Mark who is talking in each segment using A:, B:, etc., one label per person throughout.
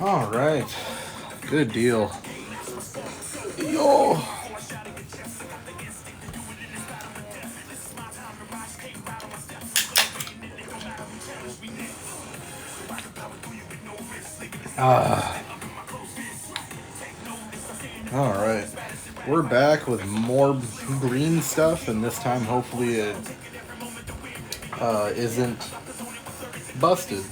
A: All right. Good deal. Yo. All right. We're back with more green stuff, and this time hopefully it isn't busted.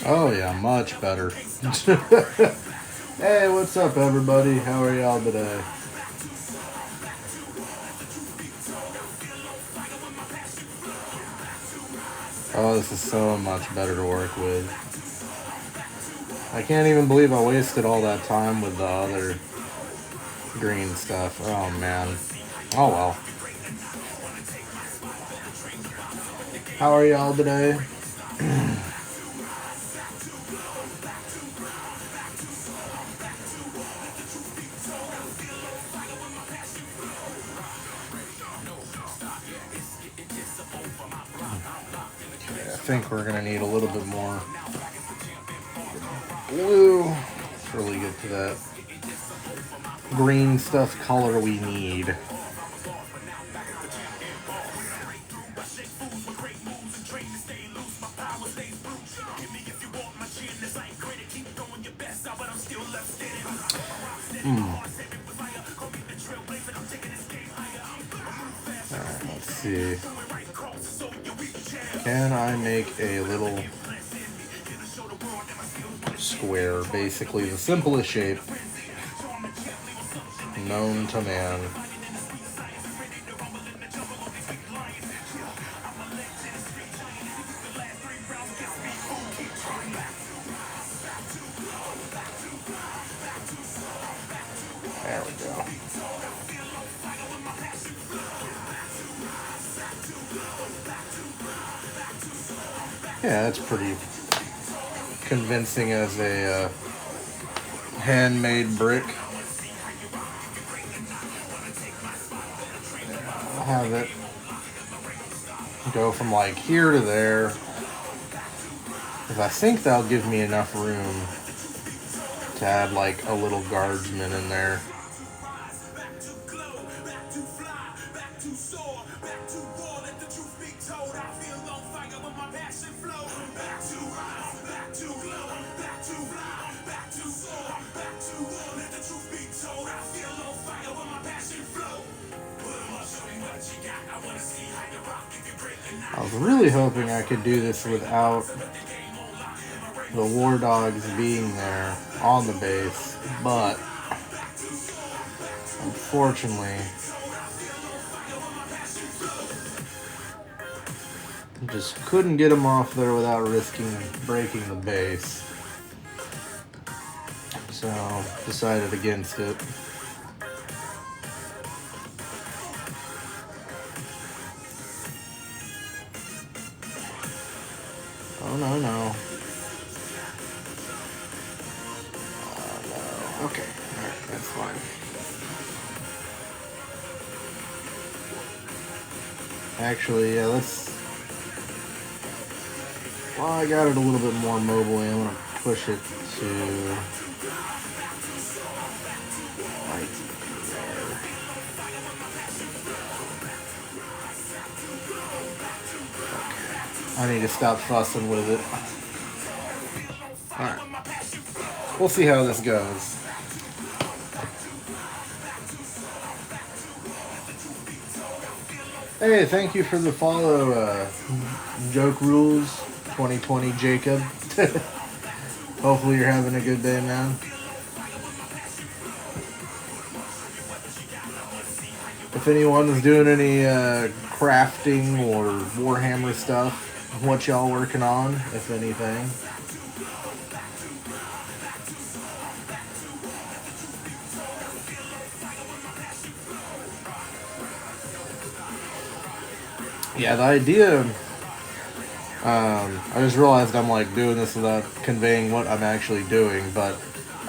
A: Oh yeah, much better. Hey, what's up everybody? How are y'all today? Oh, this is so much better to work with. I can't even believe I wasted all that time with the other green stuff. Oh man. Oh well. How are y'all today? I think we're gonna need a little bit more blue to really get to that green stuff color we need. Alright, let's see. Can I make a little square? Basically the simplest shape known to man. There we go. Yeah, that's pretty convincing as a handmade brick. I'll have it go from like here to there, because I think that'll give me enough room to add like a little guardsman in there. I was really hoping I could do this without the war dogs being there on the base, but unfortunately just couldn't get them off there without risking breaking the base, so decided against it. Oh, no, no. No. Okay. Alright, that's fine. Actually, yeah, let's... Well, I got it a little bit more mobile. I'm going to push it to... like there. I need to stop fussing with it. Alright. We'll see how this goes. Hey, thank you for the follow, Joke Rules 2020 Jacob. Hopefully you're having a good day, man. If anyone is doing any crafting or Warhammer stuff, what y'all working on, if anything. Yeah, the idea, I just realized I'm like doing this without conveying what I'm actually doing, but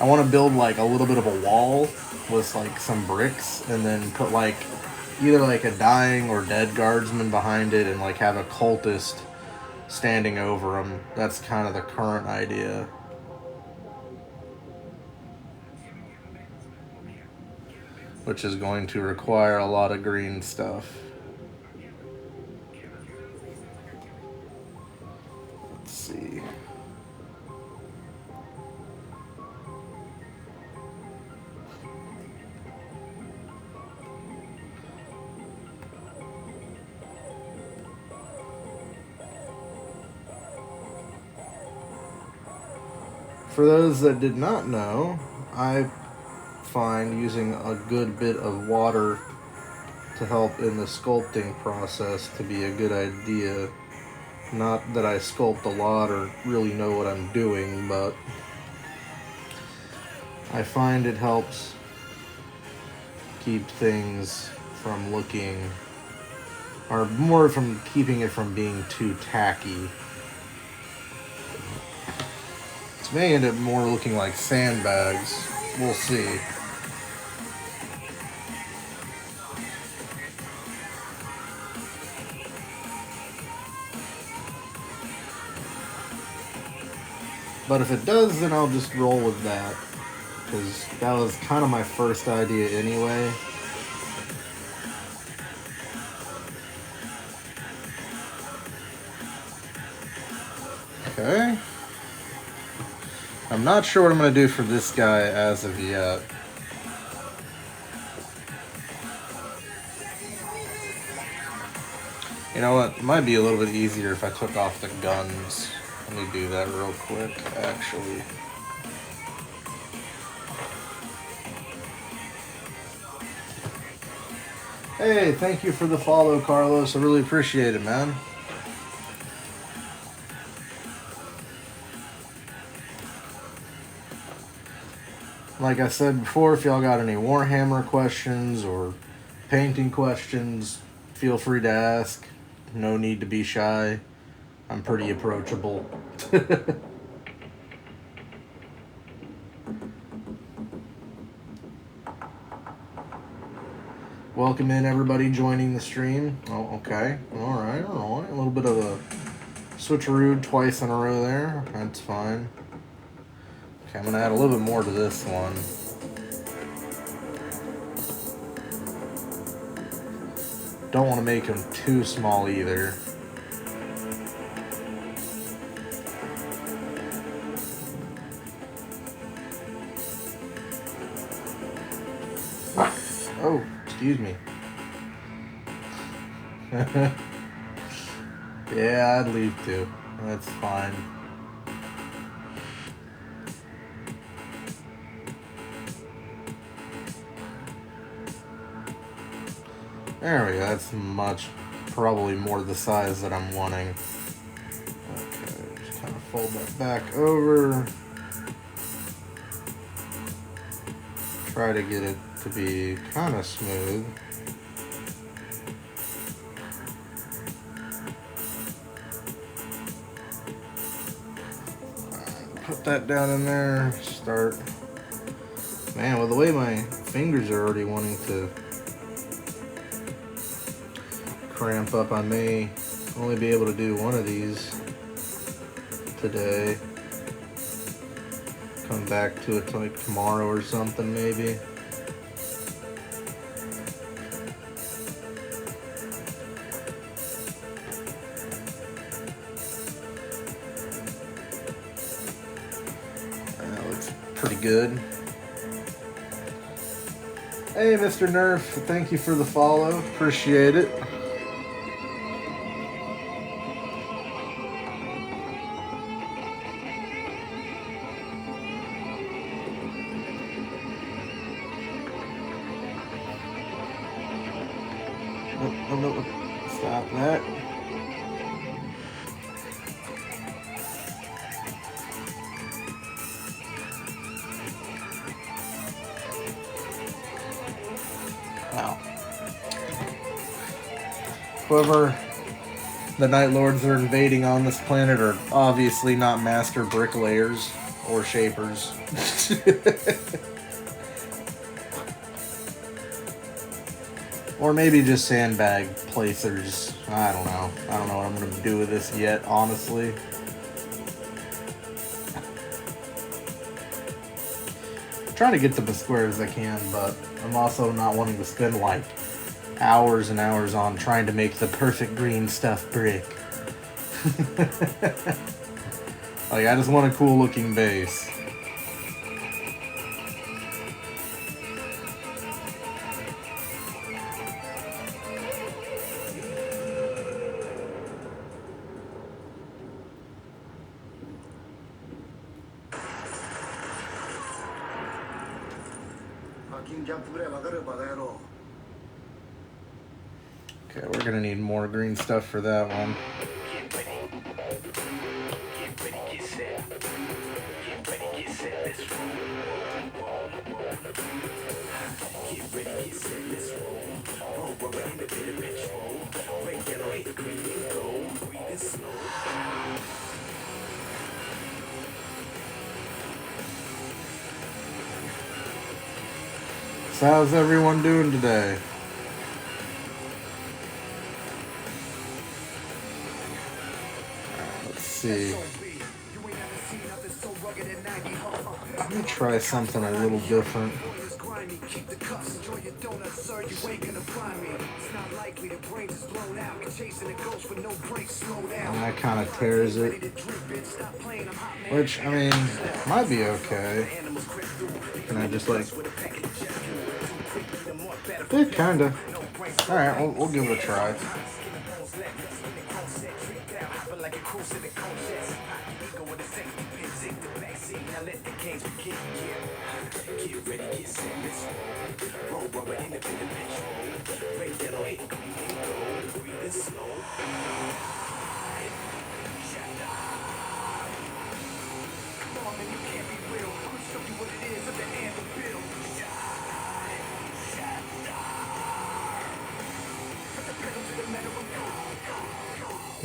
A: I want to build like a little bit of a wall with like some bricks and then put like either like a dying or dead guardsman behind it and like have a cultist standing over them. That's kind of the current idea. Which is going to require a lot of green stuff. Let's see. For those that did not know, I find using a good bit of water to help in the sculpting process to be a good idea. Not that I sculpt a lot or really know what I'm doing, but I find it helps keep things from looking, or more from keeping it from being too tacky. It may end up more looking like sandbags. We'll see. But if it does, then I'll just roll with that. Because that was kind of my first idea anyway. Okay. I'm not sure what I'm going to do for this guy as of yet. You know what? It might be a little bit easier if I took off the guns. Let me do that real quick, actually. Hey, thank you for the follow, Carlos. I really appreciate it, man. Like I said before, if y'all got any Warhammer questions or painting questions, feel free to ask. No need to be shy. I'm pretty approachable. Welcome in everybody joining the stream. Oh, okay. Alright. A little bit of a switcheroo twice in a row there. That's fine. Okay, I'm gonna add a little bit more to this one. Don't want to make them too small either. Oh, excuse me. Yeah, I'd leave too. That's fine. There we go. That's probably more the size that I'm wanting. Okay, just kind of fold that back over. Try to get it to be kind of smooth. Put that down in there. Start. Man, with the way my fingers are already wanting to cramp up, I may only be able to do one of these today. Come back to it like tomorrow or something, maybe. That looks pretty good. Hey, Mr. Nerf, thank you for the follow. Appreciate it. no. Stop that. Wow. Whoever the Night Lords are invading on this planet are obviously not master bricklayers or shapers. Or maybe just sandbag placers. I don't know. I don't know what I'm going to do with this yet, honestly. I'm trying to get them as square as I can, but I'm also not wanting to spend like hours and hours on trying to make the perfect green stuff brick. Like, I just want a cool looking base. Okay, we're gonna need more green stuff for that one. So how's everyone doing today? Let's see. Let me try something a little different. And that kind of tears it. Which, I mean, might be okay. Can I just like... Yeah, kinda. Alright, we'll give it a try.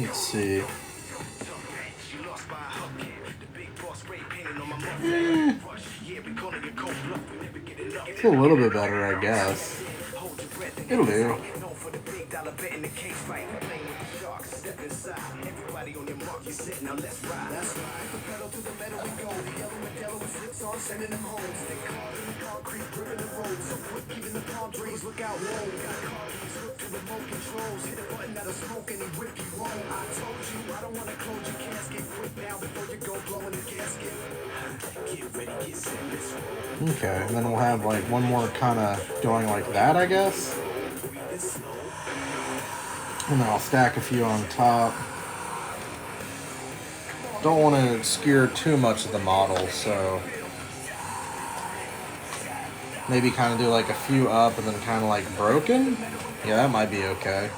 A: Let's see. It's a little bit better, I guess. It'll do. Okay, and then we'll have like one more kind of going like that, I guess. And then I'll stack a few on top. Don't want to obscure too much of the model, so maybe kind of do like a few up and then kind of like broken. Yeah, that might be okay.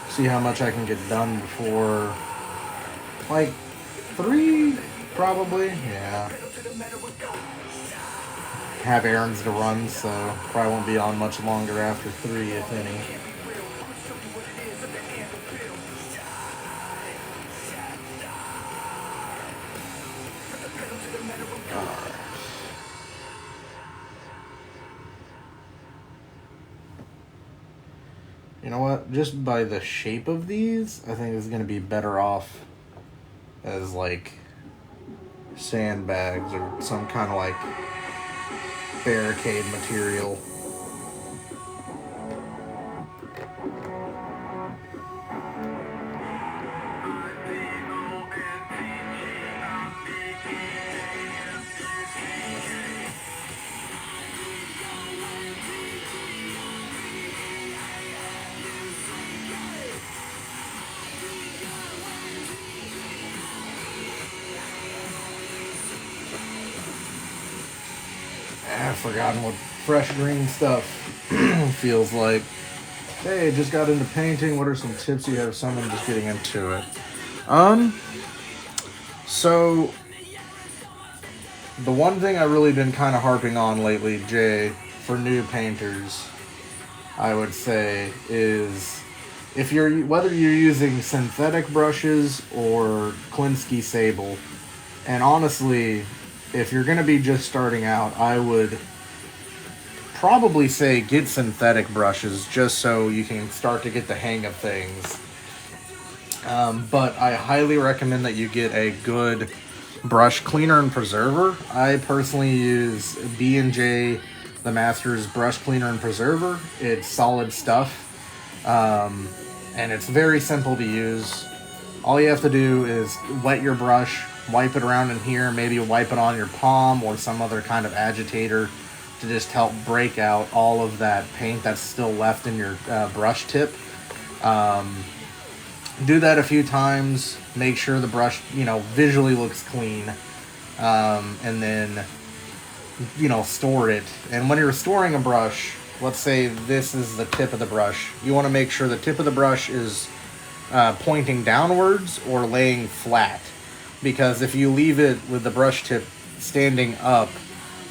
A: See how much I can get done before, like, 3, probably, yeah. Have errands to run, so probably won't be on much longer after 3, if any. You know what? Just by the shape of these, I think it's going to be better off as, like, sandbags or some kind of, like, barricade material. I've forgotten what fresh green stuff feels like. Hey, just got into painting. What are some tips you have? Someone just getting into it. So the one thing I've really been kind of harping on lately, Jay, for new painters, I would say, is whether you're using synthetic brushes or Klinsky Sable, and honestly, if you're going to be just starting out, I would probably say get synthetic brushes just so you can start to get the hang of things. But I highly recommend that you get a good brush cleaner and preserver. I personally use B&J, the Masters Brush Cleaner and Preserver. It's solid stuff, and it's very simple to use. All you have to do is wet your brush, wipe it around in here, maybe wipe it on your palm or some other kind of agitator to just help break out all of that paint that's still left in your brush tip. Do that a few times, make sure the brush, visually looks clean, and then, store it. And when you're storing a brush, let's say this is the tip of the brush, you want to make sure the tip of the brush is pointing downwards or laying flat, because if you leave it with the brush tip standing up,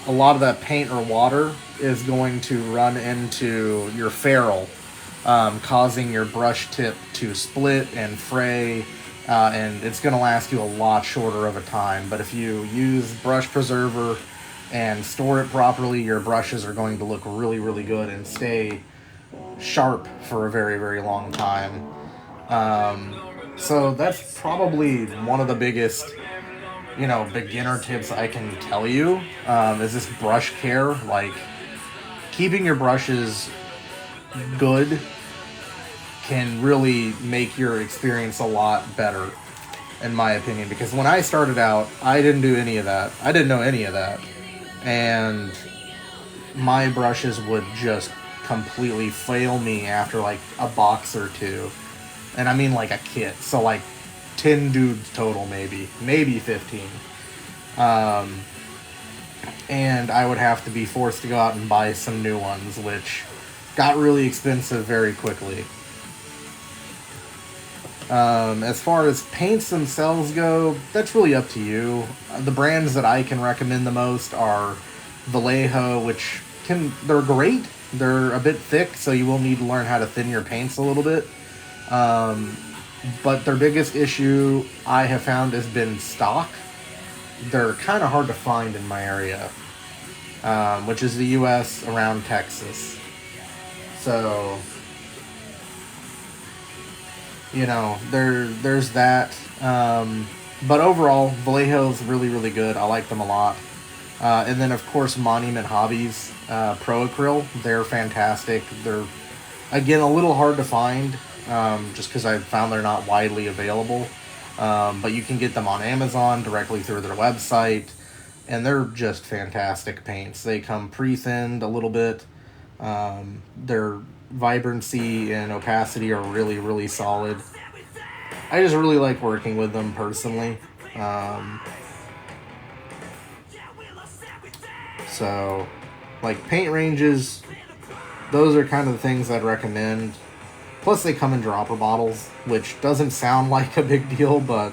A: a lot of that paint or water is going to run into your ferrule, causing your brush tip to split and fray, and it's going to last you a lot shorter of a time. But if you use brush preserver and store it properly, your brushes are going to look really, really good and stay sharp for a very, very long time. So that's probably one of the biggest, beginner tips I can tell you, is this brush care. Like, keeping your brushes good can really make your experience a lot better, in my opinion, because when I started out, I didn't do any of that. I didn't know any of that, and my brushes would just completely fail me after like a box or two. And I mean like a kit, so like 10 dudes total, maybe 15. And I would have to be forced to go out and buy some new ones, which got really expensive very quickly. As far as paints themselves go, that's really up to you. The brands that I can recommend the most are Vallejo, which they're great. They're a bit thick, so you will need to learn how to thin your paints a little bit. But their biggest issue I have found has been stock. They're kind of hard to find in my area, which is the U.S. around Texas. So, there's that. But overall, Vallejo's really, really good. I like them a lot. And then, of course, Monument Hobbies Pro Acryl. They're fantastic. They're, again, a little hard to find, just because I've found they're not widely available. But you can get them on Amazon directly through their website, and they're just fantastic paints. They come pre-thinned a little bit. Their vibrancy and opacity are really, really solid. I just really like working with them personally. So, like, paint ranges, those are kind of the things I'd recommend. Plus, they come in dropper bottles, which doesn't sound like a big deal, but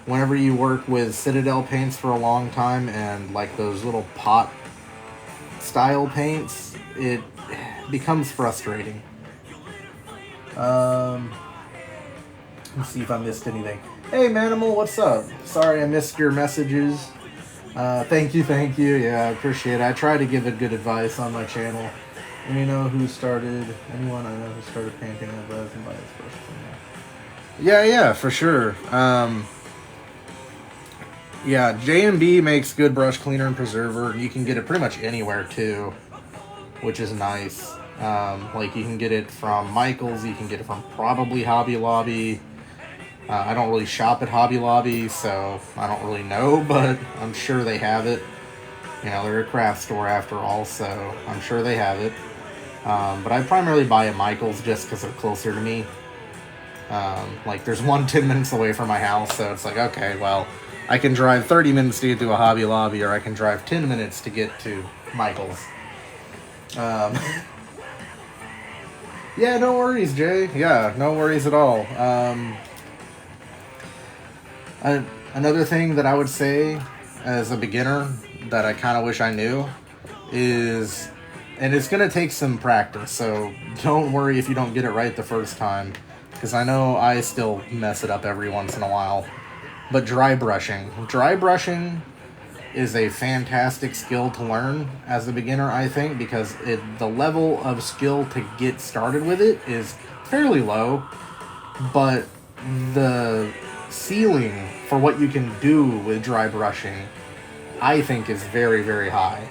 A: whenever you work with Citadel paints for a long time and, like, those little pot-style paints, it becomes frustrating. Let's see if I missed anything. Hey, Manimal, what's up? Sorry I missed your messages. Thank you. Yeah, I appreciate it. I try to give it good advice on my channel. Anyone I know who started painting at resin by his first one? Yeah, for sure. Yeah, J&B makes good brush cleaner and preserver. You can get it pretty much anywhere too, which is nice. Like you can get it from Michael's, you can get it from probably Hobby Lobby. I don't really shop at Hobby Lobby, so I don't really know, but I'm sure they have it. You know, they're a craft store after all, so I'm sure they have it. But I primarily buy at Michael's just because they're closer to me. Like, there's one 10 minutes away from my house, so it's like, okay, well, I can drive 30 minutes to get to a Hobby Lobby, or I can drive 10 minutes to get to Michael's. Yeah, no worries, Jay. Yeah, no worries at all. Another thing that I would say as a beginner that I kind of wish I knew is, and it's going to take some practice, so don't worry if you don't get it right the first time, because I know I still mess it up every once in a while. But dry brushing. Dry brushing is a fantastic skill to learn as a beginner, I think, because the level of skill to get started with it is fairly low, but the ceiling for what you can do with dry brushing, I think, is very, very high.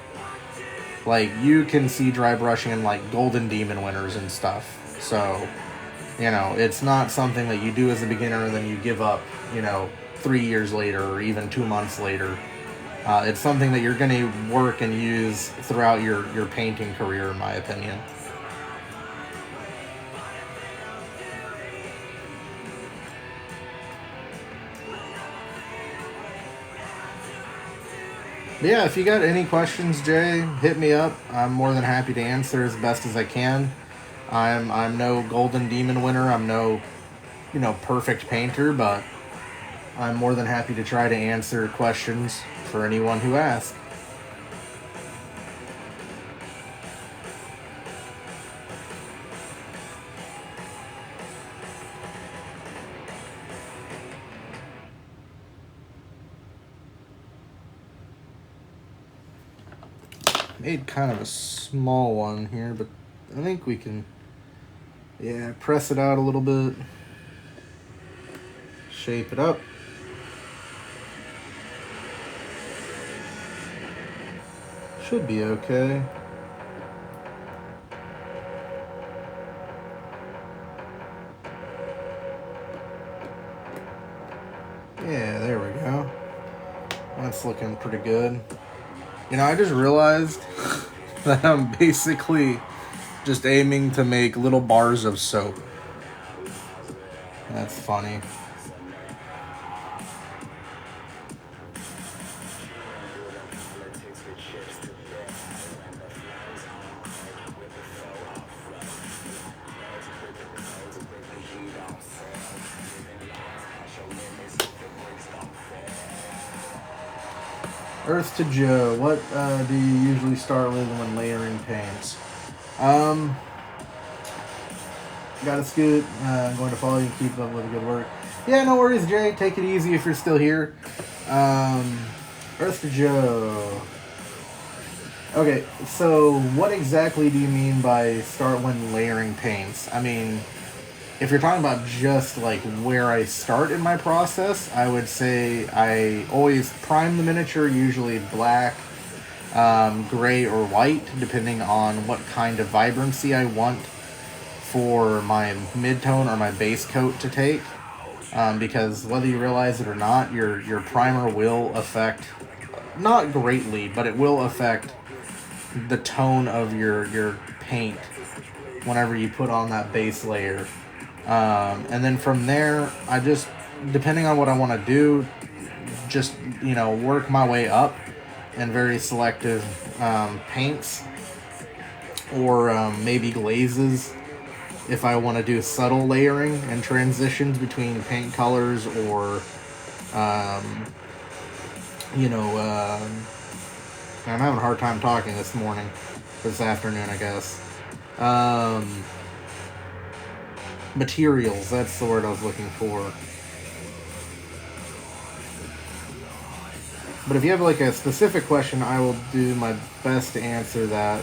A: Like, you can see dry brushing in, like, Golden Demon winners and stuff. So, you know, it's not something that you do as a beginner and then you give up, you know, 3 years later or even 2 months later. It's something that you're going to work and use throughout your painting career, in my opinion. But yeah, if you got any questions, Jay, hit me up. I'm more than happy to answer as best as I can. I'm no Golden Demon winner. I'm no, you know, perfect painter, but I'm more than happy to try to answer questions for anyone who asks. Made kind of a small one here, but I think we can, yeah, press it out a little bit, shape it up. Should be okay. Yeah, there we go. That's looking pretty good. You know, I just realized that I'm basically just aiming to make little bars of soap. That's funny. Earth to Joe, what do you usually start with when layering paints? Got a scoot. I'm going to follow you and keep up with the good work. Yeah, no worries, Jay. Take it easy if you're still here. Earth to Joe. Okay, so what exactly do you mean by start when layering paints? I mean, if you're talking about just like where I start in my process, I would say I always prime the miniature, usually black, gray, or white, depending on what kind of vibrancy I want for my mid-tone or my base coat to take. Because whether you realize it or not, your primer will affect, not greatly, but it will affect the tone of your paint whenever you put on that base layer. And then from there, I just, depending on what I want to do, just, you know, work my way up in very selective paints, or maybe glazes if I want to do subtle layering and transitions between paint colors, or you know, I'm having a hard time talking this afternoon, I guess. Materials, that's the word I was looking for. But if you have like a specific question, I will do my best to answer that.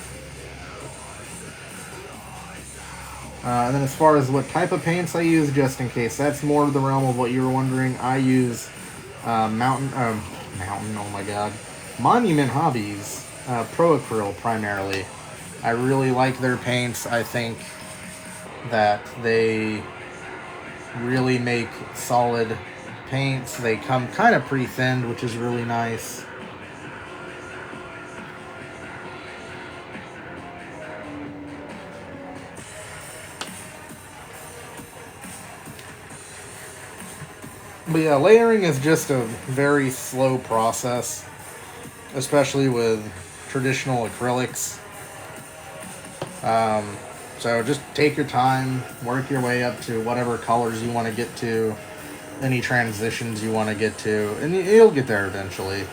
A: And then as far as what type of paints I use, just in case that's more of the realm of what you were wondering, I use Mountain, oh my god. Monument Hobbies, Pro Acryl primarily. I really like their paints. I think that they really make solid paints. They come kind of pre-thinned, which is really nice. But yeah, layering is just a very slow process, especially with traditional acrylics. So just take your time, work your way up to whatever colors you want to get to, any transitions you want to get to, and you'll get there eventually.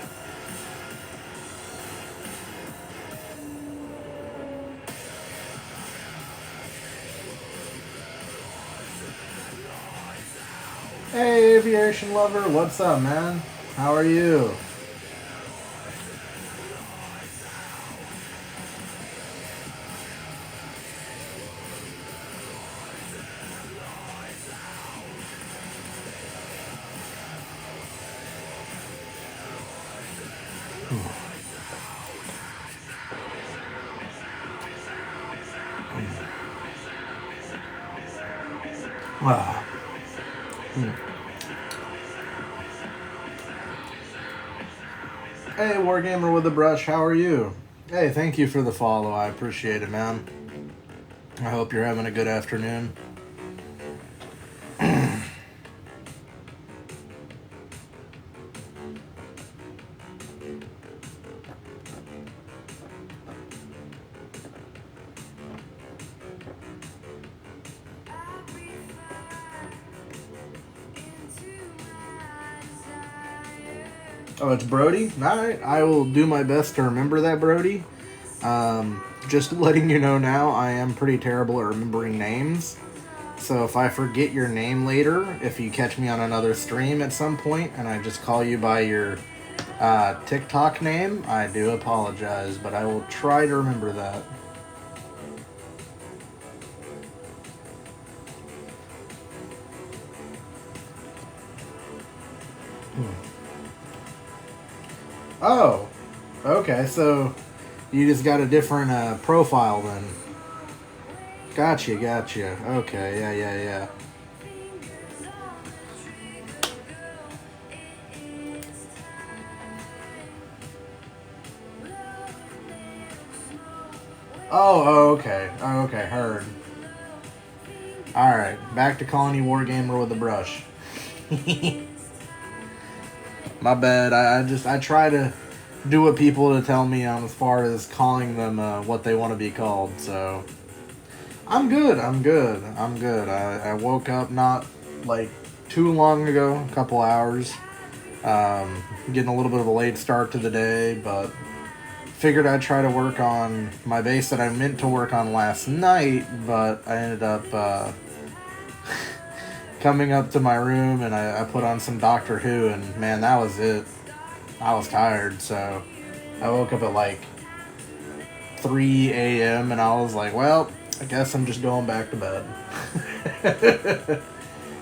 A: Hey, aviation lover, what's up, man? How are you? Wow. Hey, Wargamer with a brush, how are you? Hey, thank you for the follow. I appreciate it, man. I hope you're having a good afternoon. Oh, it's Brody? Alright, I will do my best to remember that, Brody. Just letting you know now, I am pretty terrible at remembering names. So if I forget your name later, if you catch me on another stream at some point, and I just call you by your TikTok name, I do apologize, but I will try to remember that. Oh, okay, so you just got a different profile then. Gotcha. Okay, yeah. Okay, heard. Alright, back to calling you Wargamer with a brush. My bad. I try to do what people to tell me as far as calling them what they want to be called. So I'm good. I woke up not like too long ago, a couple hours. Getting a little bit of a late start to the day, but figured I'd try to work on my base that I meant to work on last night, but I ended up coming up to my room and I put on some Doctor Who, and man, that was it. I was tired, so I woke up at like 3 a.m. and I was like, well, I guess I'm just going back to bed.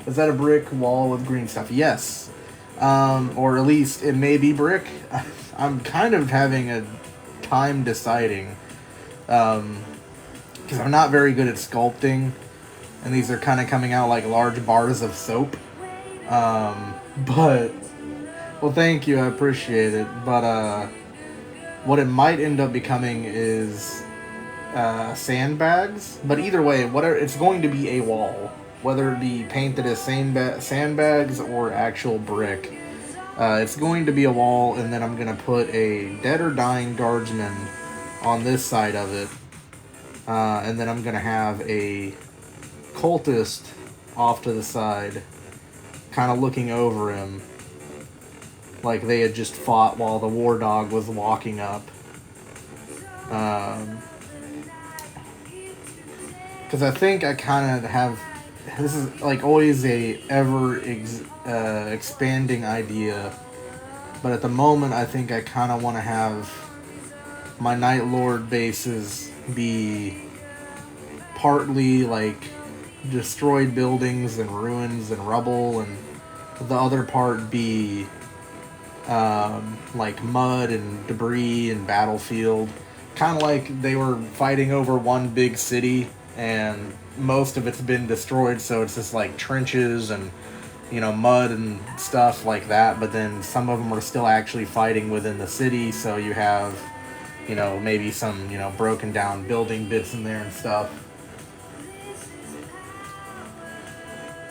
A: Is that a brick wall with green stuff? Yes. Or at least it may be brick. I'm kind of having a time deciding. Because I'm not very good at sculpting. And these are kind of coming out like large bars of soap. But, well, thank you, I appreciate it. But, what it might end up becoming is sandbags. But either way, whatever, it's going to be a wall. Whether it be painted as sandbags or actual brick. It's going to be a wall, and then I'm going to put a dead or dying guardsman on this side of it. And then I'm going to have a cultist off to the side, kind of looking over him, like they had just fought while the war dog was walking up. Because I think I kind of have, this is like always a ever expanding idea, but at the moment I think I kind of want to have my Night Lord bases be partly like destroyed buildings and ruins and rubble, and the other part be like mud and debris and battlefield. Kind of like they were fighting over one big city, and most of it's been destroyed, so it's just like trenches and, you know, mud and stuff like that. But then some of them are still actually fighting within the city, so you have, you know, maybe some, you know, broken down building bits in there and stuff.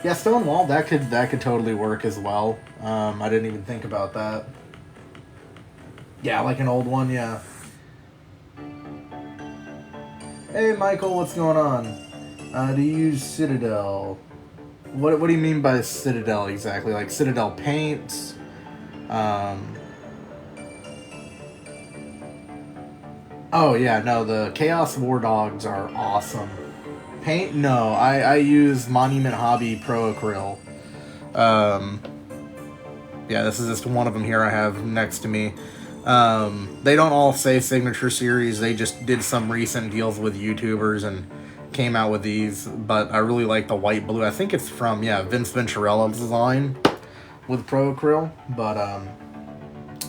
A: Yeah, stone wall, that could totally work as well. I didn't even think about that. Yeah, like an old one, yeah. Hey Michael, what's going on? Do you use Citadel? What do you mean by Citadel exactly? Like Citadel paints? Oh yeah, no, the Chaos War Dogs are awesome. Paint? No, I use Monument Hobby Pro Acryl. Yeah, this is just one of them here I have next to me. They don't all say Signature Series. They just did some recent deals with YouTubers and came out with these. But I really like the white blue. I think it's from, yeah, Vince Venturella's design with Pro Acryl. But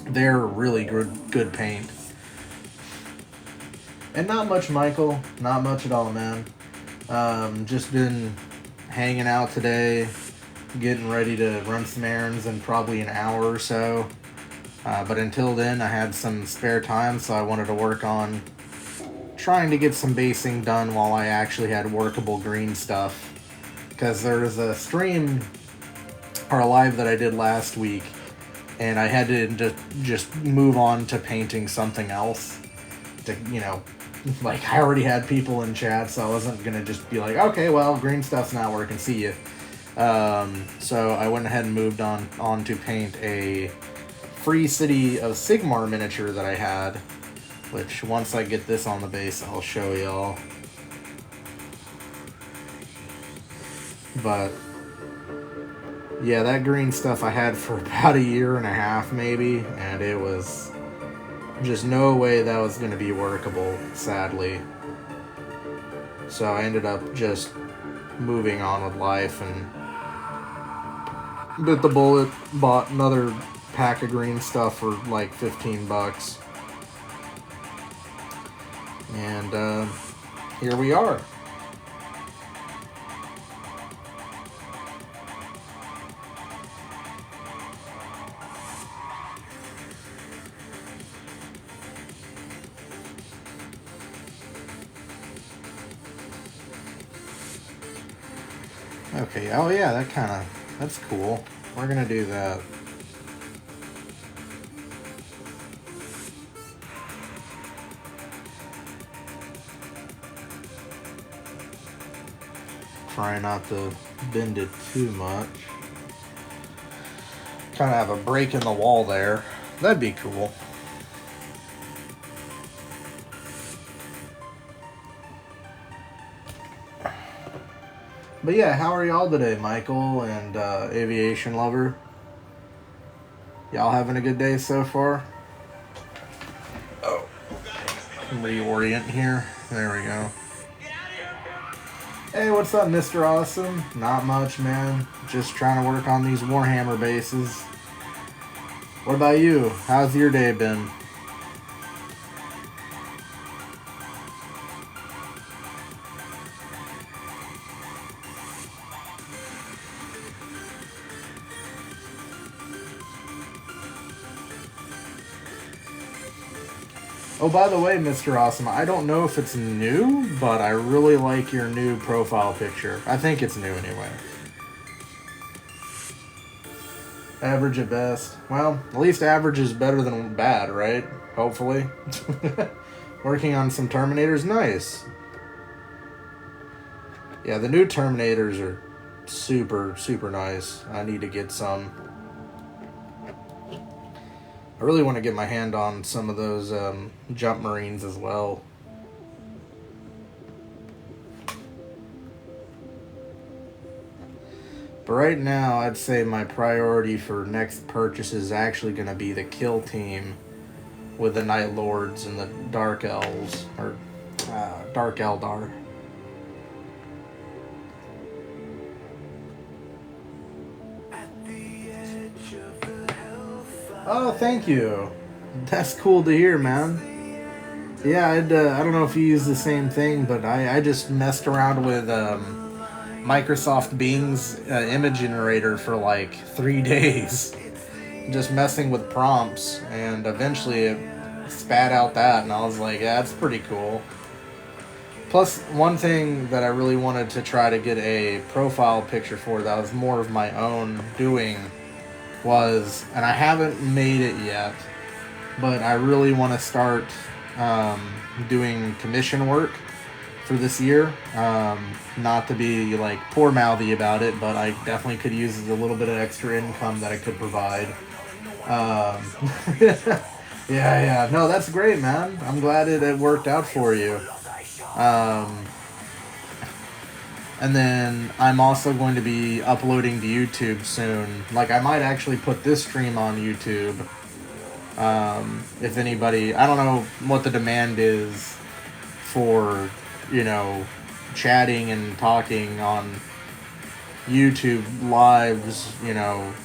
A: they're really good paint. And not much, Michael. Not much at all, man. Just been hanging out today, getting ready to run some errands in probably an hour or so. But until then, I had some spare time, so I wanted to work on trying to get some basing done while I actually had workable green stuff. Because there was a stream or a live that I did last week, and I had to just move on to painting something else. To, you know, like I already had people in chat, so I wasn't gonna just be like, okay, well, green stuff's not working, see ya. So I went ahead and moved on to paint a Free City of Sigmar miniature that I had, which once I get this on the base, I'll show y'all. But yeah, that green stuff I had for about a year and a half maybe, and it was just no way that was going to be workable, sadly. So I ended up just moving on with life and bit the bullet, bought another pack of green stuff for like 15 bucks. And here we are. Okay, oh yeah, that's cool. We're gonna do that. Try not to bend it too much. Kind of have a break in the wall there. That'd be cool. But yeah, how are y'all today, Michael and Aviation Lover? Y'all having a good day so far? Oh, reorient here. There we go. Hey, what's up, Mr. Awesome? Not much, man. Just trying to work on these Warhammer bases. What about you? How's your day been? Oh, by the way, Mr. Awesome, I don't know if it's new, but I really like your new profile picture. I think it's new anyway. Average at best. Well, at least average is better than bad, right? Hopefully. Working on some Terminators, nice. Yeah, the new Terminators are super, super nice. I need to get some. I really want to get my hand on some of those Jump Marines as well. But right now, I'd say my priority for next purchase is actually going to be the kill team with the Night Lords and the Dark Elves, or Dark Eldar. Oh, thank you. That's cool to hear, man. Yeah, I don't know if you use the same thing, but I just messed around with Microsoft Bing's image generator for like 3 days. Just messing with prompts, and eventually it spat out that, and I was like, yeah, that's pretty cool. Plus, one thing that I really wanted to try to get a profile picture for that was more of my own doing was, and I haven't made it yet, but I really want to start doing commission work for this year. Not to be like poor mouthy about it, but I definitely could use a little bit of extra income that I could provide. Yeah. No, that's great, man. I'm glad it worked out for you. And then I'm also going to be uploading to YouTube soon. Like, I might actually put this stream on YouTube. If anybody, I don't know what the demand is for, chatting and talking on YouTube lives,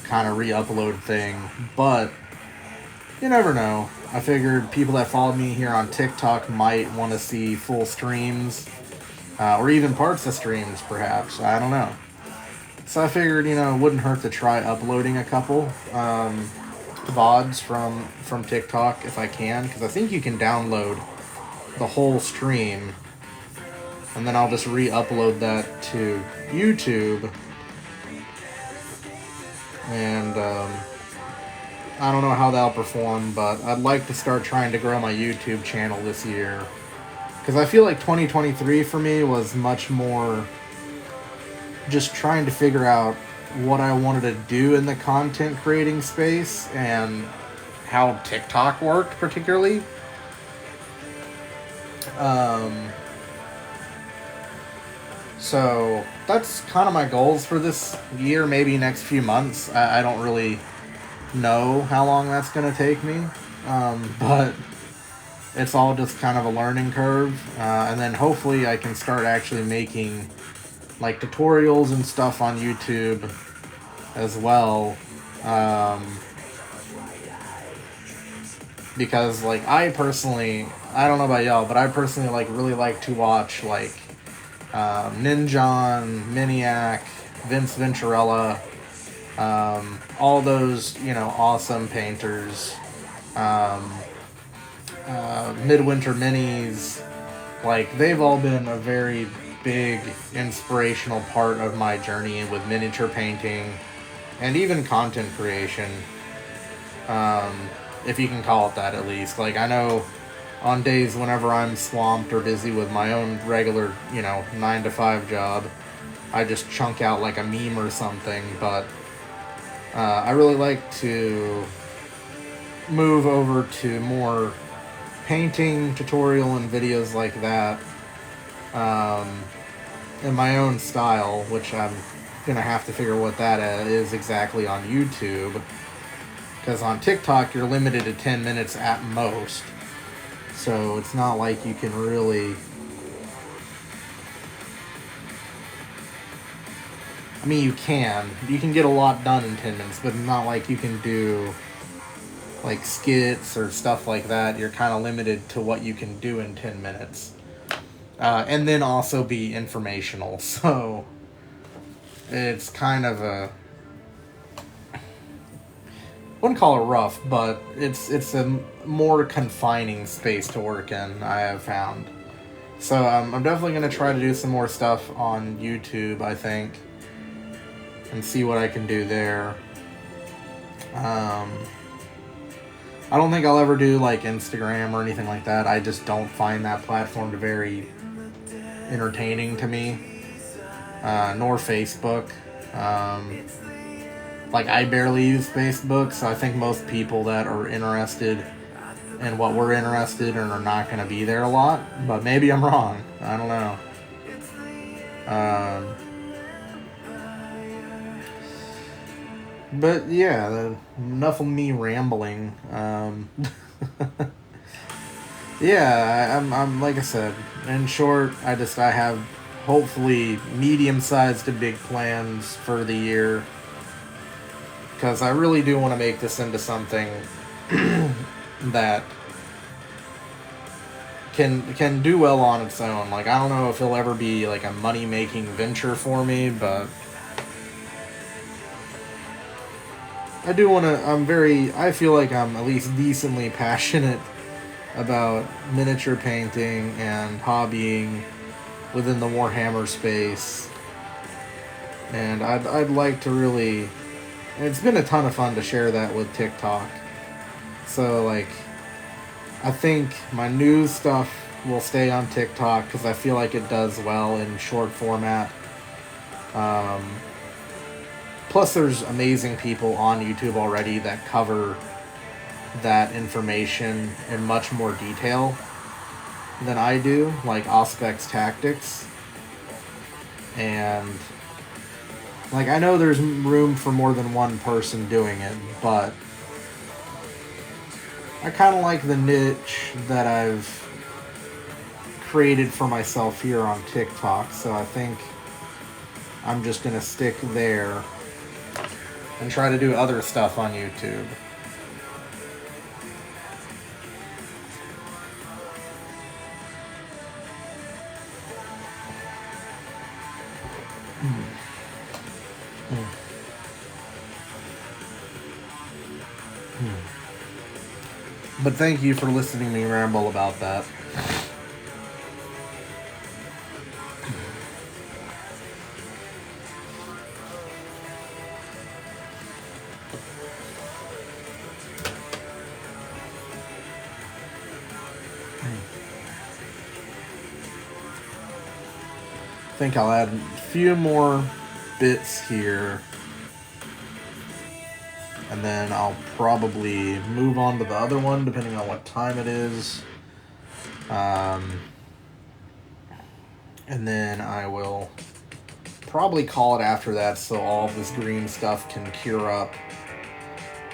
A: kind of re-upload thing. But you never know. I figured people that follow me here on TikTok might want to see full streams, or even parts of streams, perhaps. I don't know. So I figured, it wouldn't hurt to try uploading a couple VODs from TikTok if I can, because I think you can download the whole stream, and then I'll just re-upload that to YouTube. And I don't know how that'll perform, but I'd like to start trying to grow my YouTube channel this year. Because I feel like 2023 for me was much more just trying to figure out what I wanted to do in the content creating space and how TikTok worked particularly. So that's kind of my goals for this year, maybe next few months. I don't really know how long that's going to take me, but it's all just kind of a learning curve, and then hopefully I can start actually making like tutorials and stuff on YouTube as well, because like I don't know about y'all, but I personally like really like to watch like Ninjon, Miniac, Vince Venturella, all those, awesome painters, Midwinter Minis, like, they've all been a very big inspirational part of my journey with miniature painting and even content creation, if you can call it that at least. Like, I know on days whenever I'm swamped or busy with my own regular, 9-to-5 job, I just chunk out like a meme or something, but I really like to move over to more painting tutorial and videos like that, in my own style, which I'm gonna have to figure what that is exactly on YouTube, because on TikTok you're limited to 10 minutes at most, so it's not like you can really, I mean, you can get a lot done in 10 minutes, but not like you can do like skits or stuff like that. You're kind of limited to what you can do in 10 minutes. And then also be informational. So it's kind of a, wouldn't call it rough, but it's a more confining space to work in, I have found. So I'm definitely going to try to do some more stuff on YouTube, I think, and see what I can do there. I don't think I'll ever do like Instagram or anything like that. I just don't find that platform to very entertaining to me, nor Facebook. Like, I barely use Facebook, so I think most people that are interested in what we're interested in are not going to be there a lot, but maybe I'm wrong. I don't know. But yeah, enough of me rambling. Yeah, I'm like I said, in short, I have hopefully medium-sized to big plans for the year. because I really do want to make this into something that can do well on its own. Like, I don't know if it'll ever be like a money-making venture for me, but I do want to, I feel like I'm at least decently passionate about miniature painting and hobbying within the Warhammer space. And I'd like to really, it's been a ton of fun to share that with TikTok. So, like, I think my news stuff will stay on TikTok because I feel like it does well in short format. Plus, there's amazing people on YouTube already that cover that information in much more detail than I do, like Auspex Tactics. And, like, I know there's room for more than one person doing it, but I kind of like the niche that I've created for myself here on TikTok, so I think I'm just going to stick there and try to do other stuff on YouTube. But thank you for listening to me ramble about that. I think I'll add a few more bits here, and then I'll probably move on to the other one depending on what time it is. And then I will probably call it after that, so all of this green stuff can cure up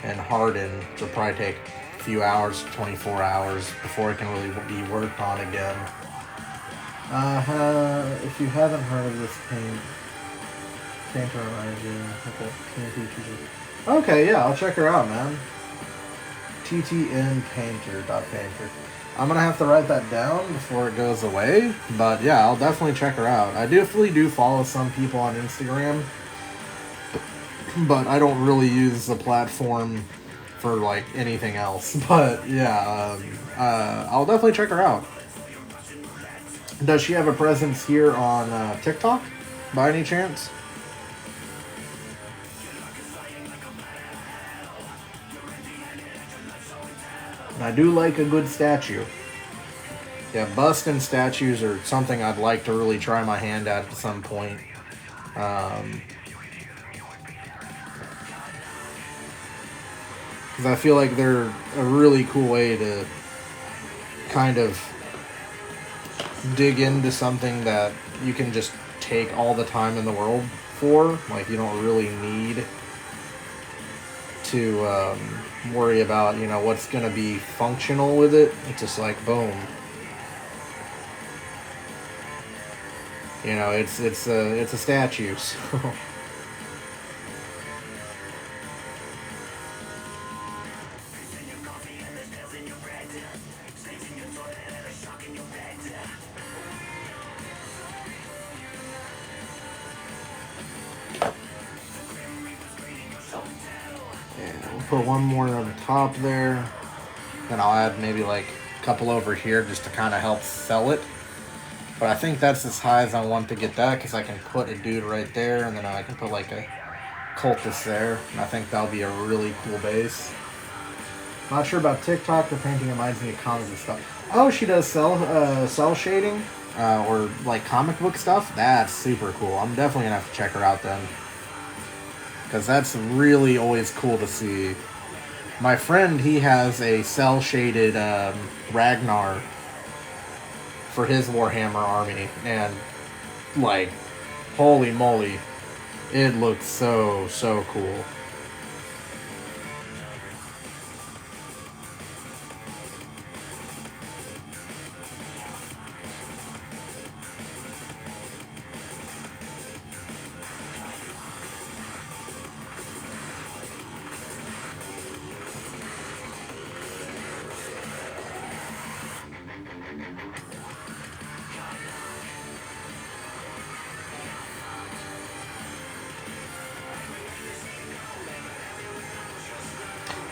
A: and harden. It'll probably take a few hours, 24 hours, before it can really be worked on again. If you haven't heard of this painter reminds you. Okay, yeah, I'll check her out, man. ttnpainter.painter. I'm gonna have to write that down before it goes away, but yeah, I'll definitely check her out. I definitely do follow some people on Instagram, but I don't really use the platform for like anything else. But yeah, I'll definitely check her out. Does she have a presence here on TikTok, by any chance? And I do like a good statue. Yeah, bust and statues are something I'd like to really try my hand at some point. Because I feel like they're a really cool way to kind of dig into something that you can just take all the time in the world for. Like, you don't really need to worry about, you know, what's going to be functional with it. It's just like, boom. You know, it's a statue, so... Put one more on the top there, then I'll add maybe like a couple over here just to kind of help sell it. But I think that's as high as I want to get that, because I can put a dude right there, and then I can put like a cultist there, and I think that'll be a really cool base. Not sure about TikTok. The painting reminds me of comics and stuff. Oh, she does cell shading or like comic book stuff. That's super cool. I'm definitely gonna have to check her out then, because that's really always cool to see. My friend, he has a cel-shaded Ragnar for his Warhammer army, and, like, holy moly, it looks so, so cool.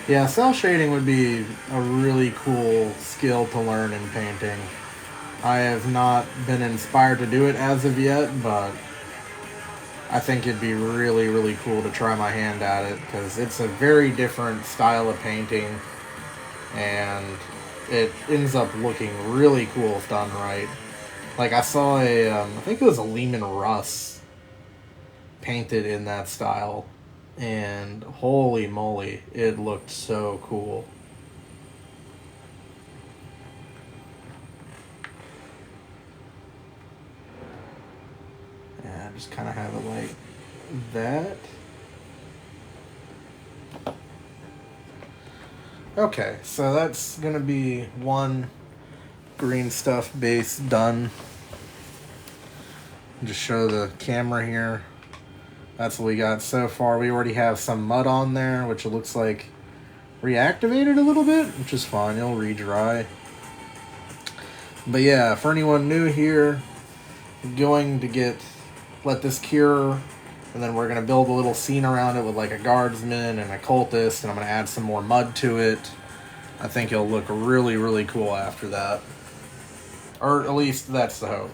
A: Yeah, cell shading would be a really cool skill to learn in painting. I have not been inspired to do it as of yet, but I think it'd be really, really cool to try my hand at it, because it's a very different style of painting, and it ends up looking really cool if done right. Like, I saw I think it was a Lehman Russ painted in that style, and holy moly, it looked so cool. Yeah, just kind of have it like that. Okay, so that's gonna be one green stuff base done. Just show the camera here. That's what we got so far. We already have some mud on there, which it looks like reactivated a little bit, which is fine. It'll re-dry. But yeah, for anyone new here, I'm going to let this cure, and then we're going to build a little scene around it with like a guardsman and a cultist, and I'm going to add some more mud to it. I think it'll look really, really cool after that. Or at least that's the hope.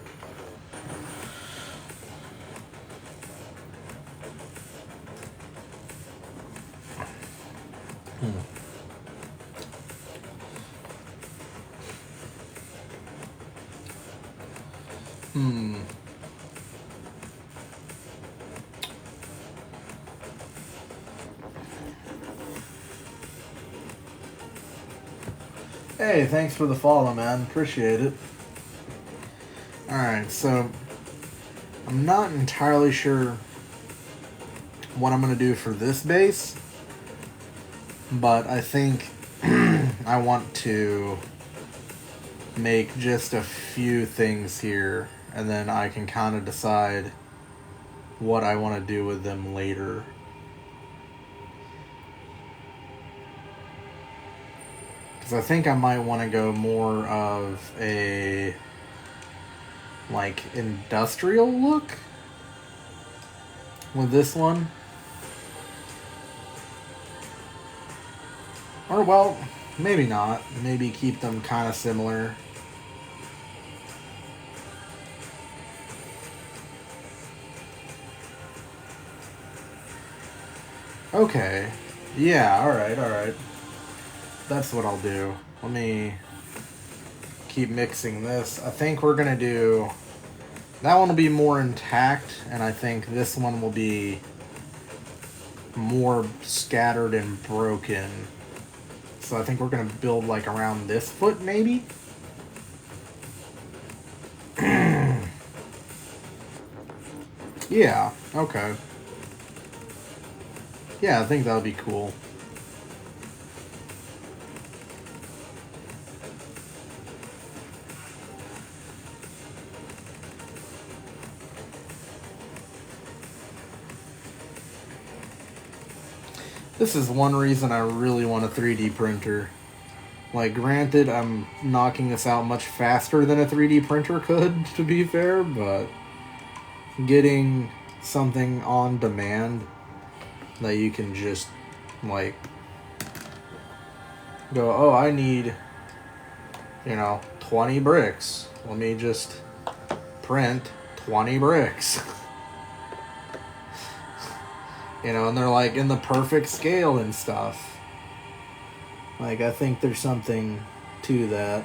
A: Hey, thanks for the follow, man. Appreciate it. Alright, so I'm not entirely sure what I'm going to do for this base, but I think I want to make just a few things here, and then I can kind of decide what I want to do with them later. Because I think I might want to go more of a like industrial look with this one. Or well, maybe not. Maybe keep them kind of similar. Okay. Yeah, alright. That's what I'll do. Let me keep mixing this. I think we're going to do... That one will be more intact, and I think this one will be more scattered and broken. So I think we're going to build like around this foot, maybe? Yeah, okay. Yeah, I think that would be cool. This is one reason I really want a 3D printer. Like, granted, I'm knocking this out much faster than a 3D printer could, to be fair, but getting something on demand that you can just, like, go, oh, I need, 20 bricks. Let me just print 20 bricks. And they're like in the perfect scale and stuff. Like, I think there's something to that.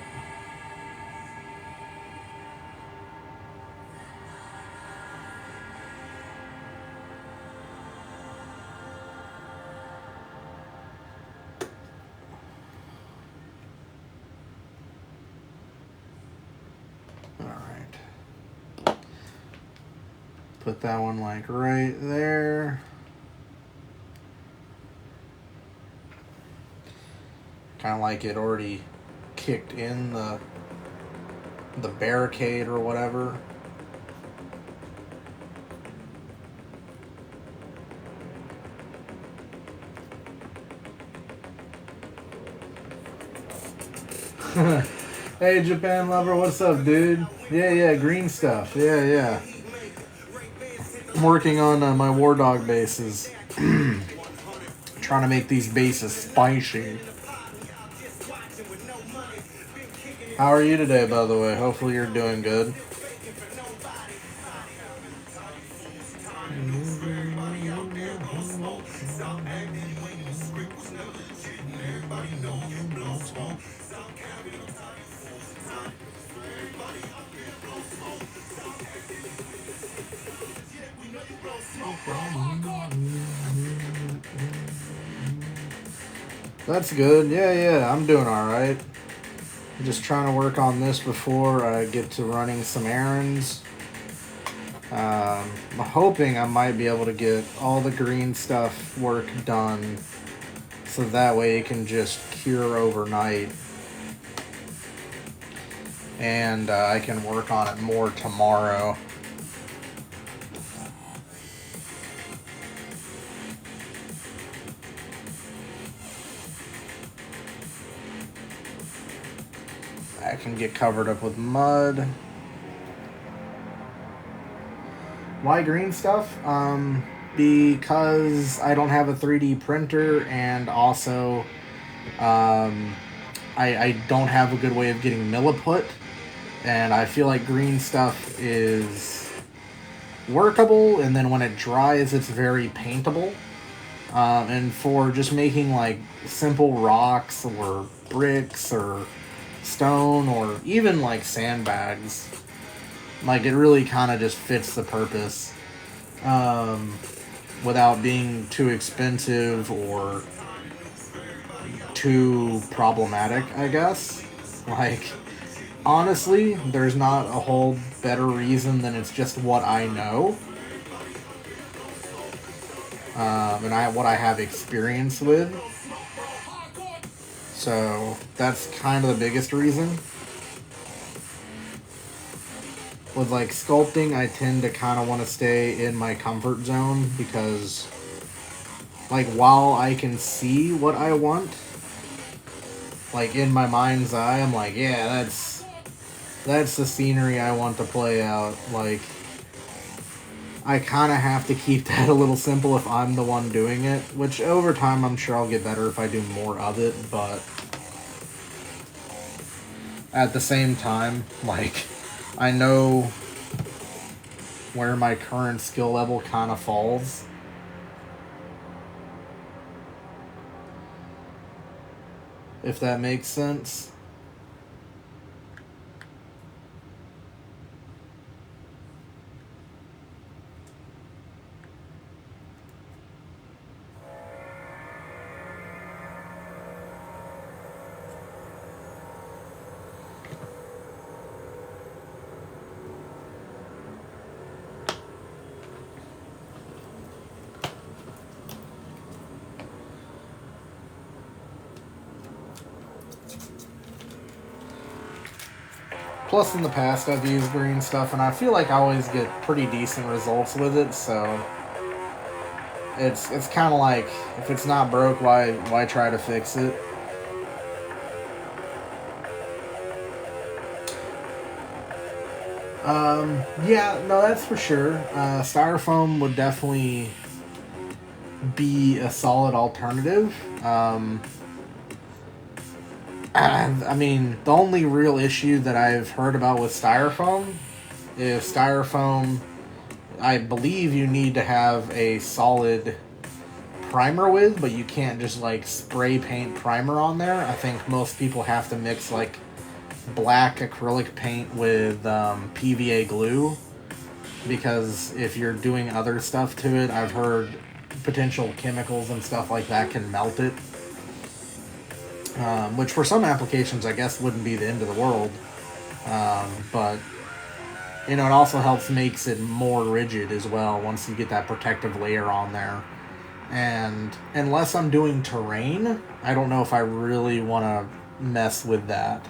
A: Alright. Put that one like right there. Kind of like it already kicked in the barricade or whatever. Hey, Japan lover, what's up, dude? Yeah, green stuff. Yeah. I'm working on my War Dog bases. trying to make these bases spicy. How are you today, by the way? Hopefully you're doing good. That's good. Yeah, I'm doing alright. I'm just trying to work on this before I get to running some errands. I'm hoping I might be able to get all the green stuff work done so that way it can just cure overnight. And I can work on it more tomorrow. I can get covered up with mud. Why green stuff? Because I don't have a 3D printer, and also I don't have a good way of getting milliput, and I feel like green stuff is workable, and then when it dries it's very paintable. And for just making like simple rocks or bricks or stone or even like sandbags, like it really kind of just fits the purpose without being too expensive or too problematic, I guess. Like, honestly, there's not a whole better reason than it's just what I know and what I have experience with. So that's kind of the biggest reason. With like sculpting, I tend to kind of want to stay in my comfort zone because, like, while I can see what I want, like in my mind's eye, I'm like, yeah, that's the scenery I want to play out. Like, I kind of have to keep that a little simple if I'm the one doing it, which over time I'm sure I'll get better if I do more of it, but at the same time, like, I know where my current skill level kind of falls. If that makes sense. Plus, in the past, I've used green stuff, and I feel like I always get pretty decent results with it, so it's kind of like, if it's not broke, why try to fix it? Yeah, no, that's for sure. Styrofoam would definitely be a solid alternative. I mean, the only real issue that I've heard about with styrofoam is styrofoam, I believe you need to have a solid primer with, but you can't just like spray paint primer on there. I think most people have to mix like black acrylic paint with PVA glue, because if you're doing other stuff to it, I've heard potential chemicals and stuff like that can melt it. Which for some applications I guess wouldn't be the end of the world, but you know, it also makes it more rigid as well once you get that protective layer on there. And unless I'm doing terrain, I don't know if I really want to mess with that.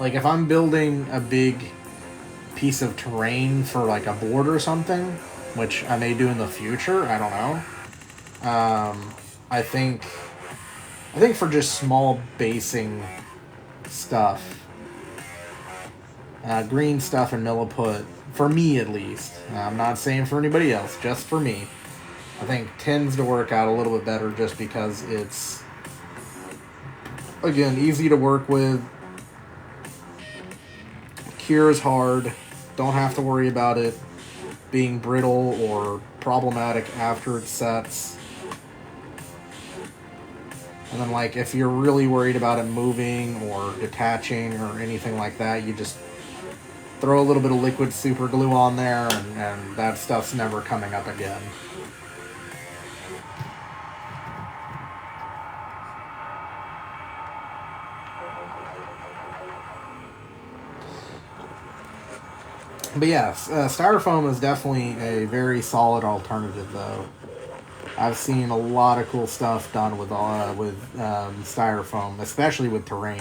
A: Like, if I'm building a big piece of terrain for like a board or something, which I may do in the future, I don't know. I think for just small basing stuff, green stuff and milliput, for me at least, I'm not saying for anybody else, just for me, I think tends to work out a little bit better just because it's, again, easy to work with. Cure is hard. Don't have to worry about it being brittle or problematic after it sets. And then, like, if you're really worried about it moving or detaching or anything like that, you just throw a little bit of liquid super glue on there, and that stuff's never coming up again. But yes, styrofoam is definitely a very solid alternative, though. I've seen a lot of cool stuff done with styrofoam, especially with terrain.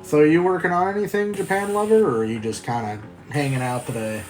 A: So are you working on anything, Japan Lover, or are you just kind of hanging out today?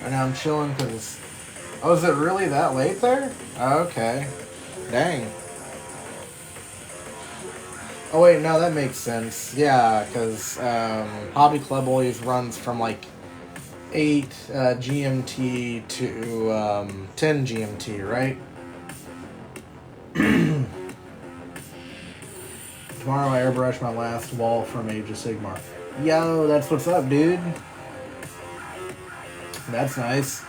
A: Right now I'm chilling because... Oh, is it really that late there? Okay. Dang. Oh wait, no, that makes sense. Yeah, because Hobby Club always runs from like 8 GMT to 10 GMT, right? Tomorrow I airbrush my last wall from Age of Sigmar. Yo, that's what's up, dude. That's nice.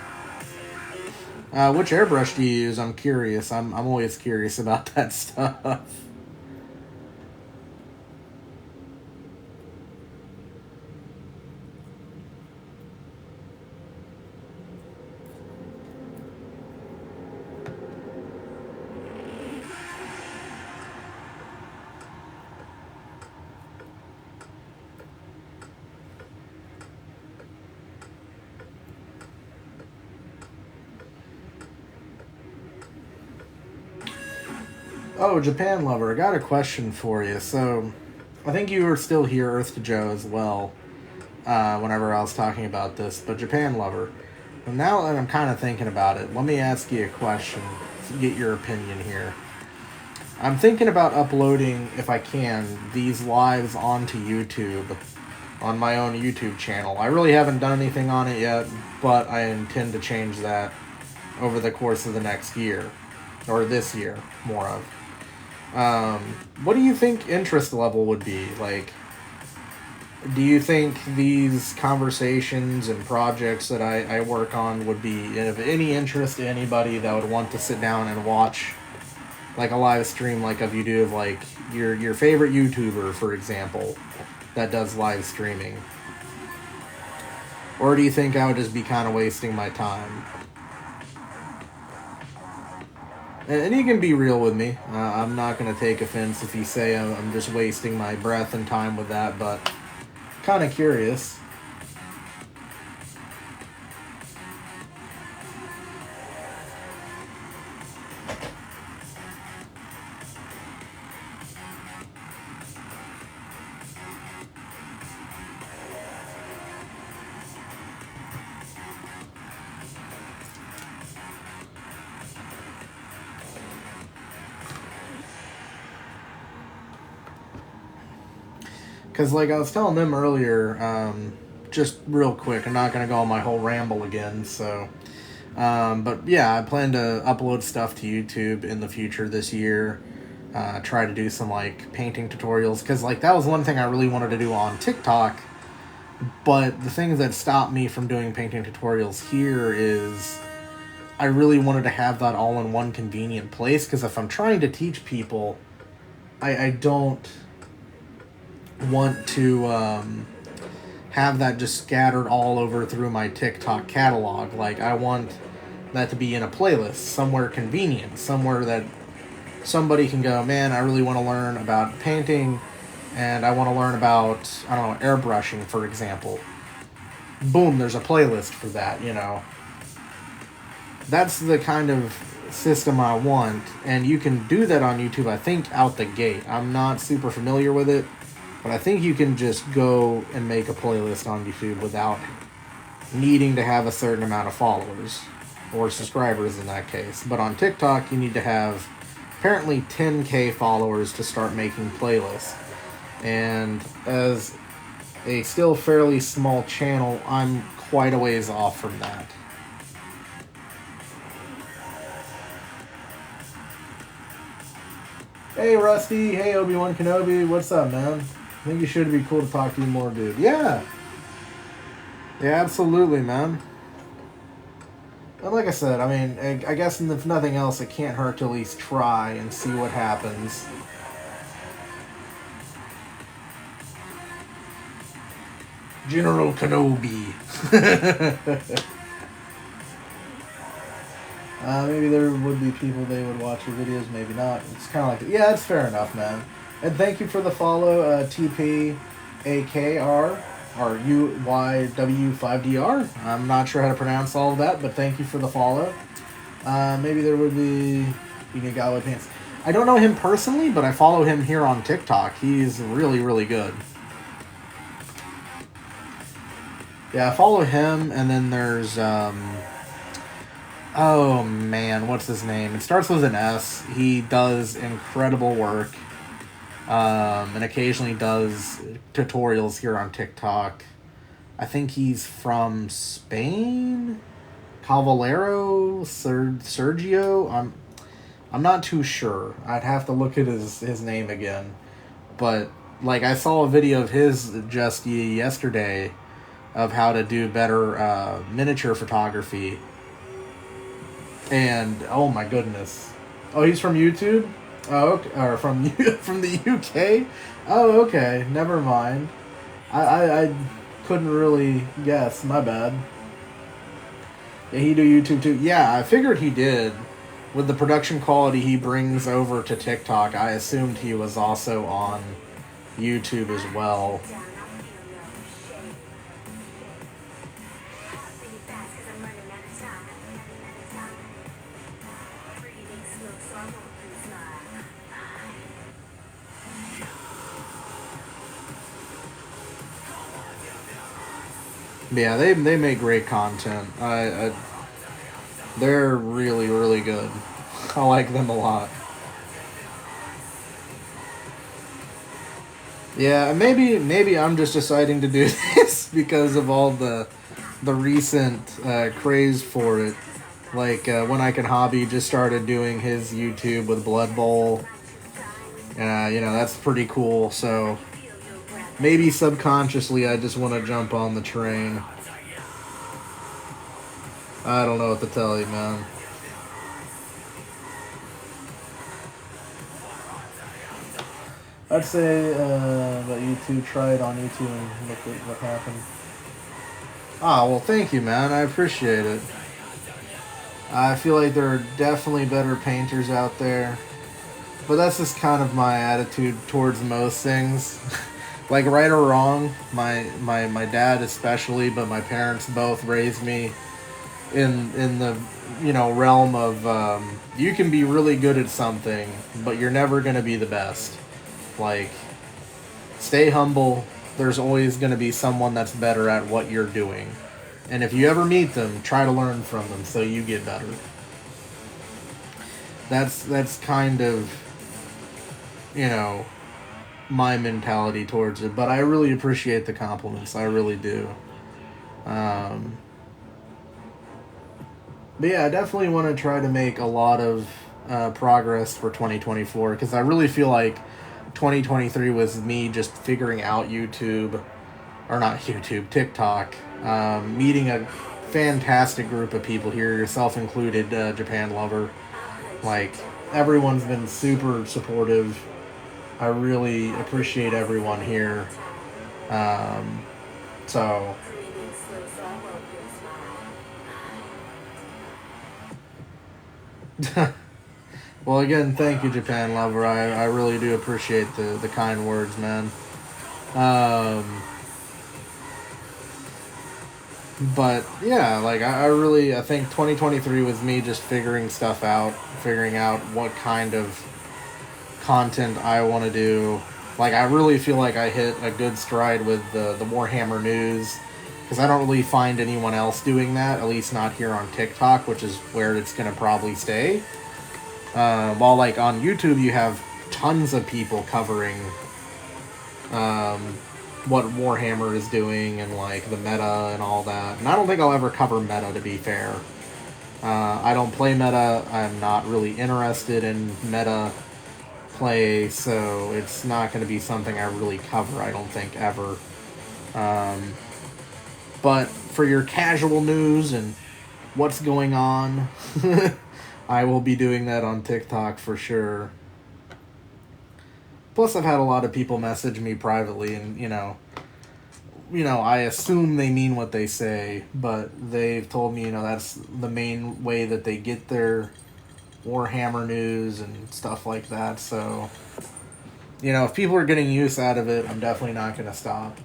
A: Which airbrush do you use? I'm curious. I'm always curious about that stuff. Oh, Japan Lover, I got a question for you. So, I think you were still here, Earth to Joe, as well, whenever I was talking about this. But Japan Lover, now that I'm kind of thinking about it, let me ask you a question to get your opinion here. I'm thinking about uploading, if I can, these lives onto YouTube, on my own YouTube channel. I really haven't done anything on it yet, but I intend to change that over the course of the next year. Or this year, more of. What do you think interest level would be? Like, do you think these conversations and projects that I work on would be of any interest to anybody that would want to sit down and watch, like, a live stream like if you do of, like, your favorite YouTuber, for example, that does live streaming? Or do you think I would just be kind of wasting my time? And you can be real with me. I'm not going to take offense if you say I'm just wasting my breath and time with that, but kind of curious. Because, like I was telling them earlier, just real quick, I'm not going to go on my whole ramble again, so... but yeah, I plan to upload stuff to YouTube in the future this year. Try to do some, like, painting tutorials, because, like, that was one thing I really wanted to do on TikTok, but the things that stopped me from doing painting tutorials here is I really wanted to have that all in one convenient place, because if I'm trying to teach people, I don't want to have that just scattered all over through my TikTok catalog. Like, I want that to be in a playlist, somewhere convenient, somewhere that somebody can go, man, I really want to learn about painting, and I want to learn about, I don't know, airbrushing, for example. Boom, there's a playlist for that, you know. That's the kind of system I want, and you can do that on YouTube, I think, out the gate. I'm not super familiar with it, but I think you can just go and make a playlist on YouTube without needing to have a certain amount of followers, or subscribers in that case. But on TikTok, you need to have apparently 10K followers to start making playlists. And as a still fairly small channel, I'm quite a ways off from that. Hey Rusty, hey Obi-Wan Kenobi, what's up, man? I think you should be cool to talk to you more, dude. Yeah, absolutely, man. And like I said, I mean, I guess if nothing else, it can't hurt to at least try and see what happens. General Kenobi. Maybe there would be people, they would watch your videos, maybe not. It's kind of like, yeah, it's fair enough, man. And thank you for the follow, TPAKR, or UYW5DR. I'm not sure how to pronounce all of that, but thank you for the follow. Maybe there would be Unigalo Pants. I don't know him personally, but I follow him here on TikTok. He's really, really good. Yeah, I follow him, and then there's, oh man, what's his name? It starts with an S. He does incredible work, and occasionally does tutorials here on TikTok. I think he's from Spain? Cavalero? Sergio? I'm not too sure. I'd have to look at his name again. But, like, I saw a video of his just yesterday of how to do better miniature photography. And, oh my goodness. Oh, he's from YouTube? Oh, okay. Or from the UK? Oh, okay. Never mind. I couldn't really guess. My bad. Yeah, he do YouTube too. Yeah, I figured he did. With the production quality he brings over to TikTok, I assumed he was also on YouTube as well. Yeah, they make great content. They're really, really good. I like them a lot. Yeah, maybe I'm just deciding to do this because of all the recent craze for it. Like When I Can Hobby just started doing his YouTube with Blood Bowl. That's pretty cool. So maybe subconsciously I just want to jump on the train. I don't know what to tell you, man. I'd say that YouTube, try it on YouTube and look at what happened. Ah, well, thank you, man. I appreciate it. I feel like there are definitely better painters out there. But that's just kind of my attitude towards most things. Like, right or wrong, my dad especially, but my parents both raised me in the realm of you can be really good at something, but you're never going to be the best. Like, stay humble. There's always going to be someone that's better at what you're doing. And if you ever meet them, try to learn from them so you get better. That's kind of, my mentality towards it. But I really appreciate the compliments. I really do. But yeah, I definitely want to try to make a lot of progress for 2024, because I really feel like 2023 was me just figuring out YouTube, or not YouTube, TikTok, meeting a fantastic group of people here, yourself included, Japan Lover. Like, everyone's been super supportive. I really appreciate everyone here. So... Well, again, thank you, Japan Lover. I really do appreciate the kind words, man. But, yeah, like, I think 2023 was me just figuring stuff out, figuring out what kind of content I want to do. Like, I really feel like I hit a good stride with the Warhammer news, because I don't really find anyone else doing that, at least not here on TikTok, which is where it's going to probably stay. While, like, on YouTube, you have tons of people covering what Warhammer is doing and, like, the meta and all that. And I don't think I'll ever cover meta, to be fair. I don't play meta. I'm not really interested in meta play, so it's not going to be something I really cover, I don't think, ever. But for your casual news and what's going on, I will be doing that on TikTok for sure. Plus, I've had a lot of people message me privately, and, you know, I assume they mean what they say, but they've told me, that's the main way that they get their Warhammer news and stuff like that. So, if people are getting use out of it, I'm definitely not going to stop.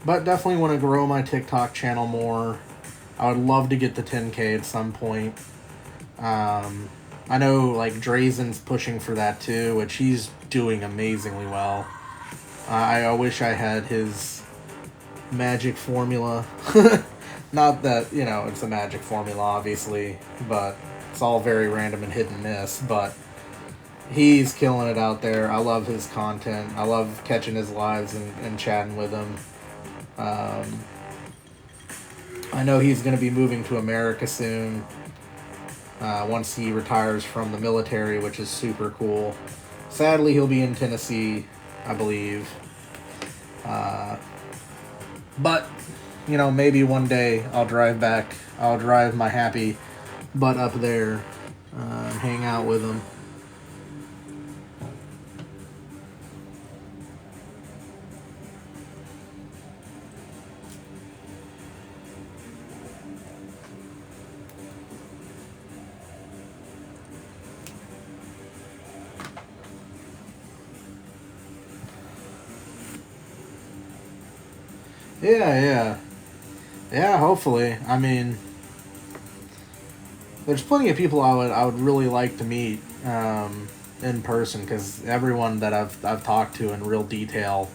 A: But definitely want to grow my TikTok channel more. I would love to get to 10K at some point. I know, like, Drazen's pushing for that too, which he's doing amazingly well. I wish I had his magic formula. Not that, it's a magic formula, obviously, but it's all very random and hit and miss, but he's killing it out there. I love his content. I love catching his lives and chatting with him. I know he's going to be moving to America soon, once he retires from the military, which is super cool. Sadly, he'll be in Tennessee, I believe. But, maybe one day I'll drive my happy butt up there, and hang out with him. Yeah, hopefully. I mean, there's plenty of people I would really like to meet in person, because everyone that I've talked to in real detail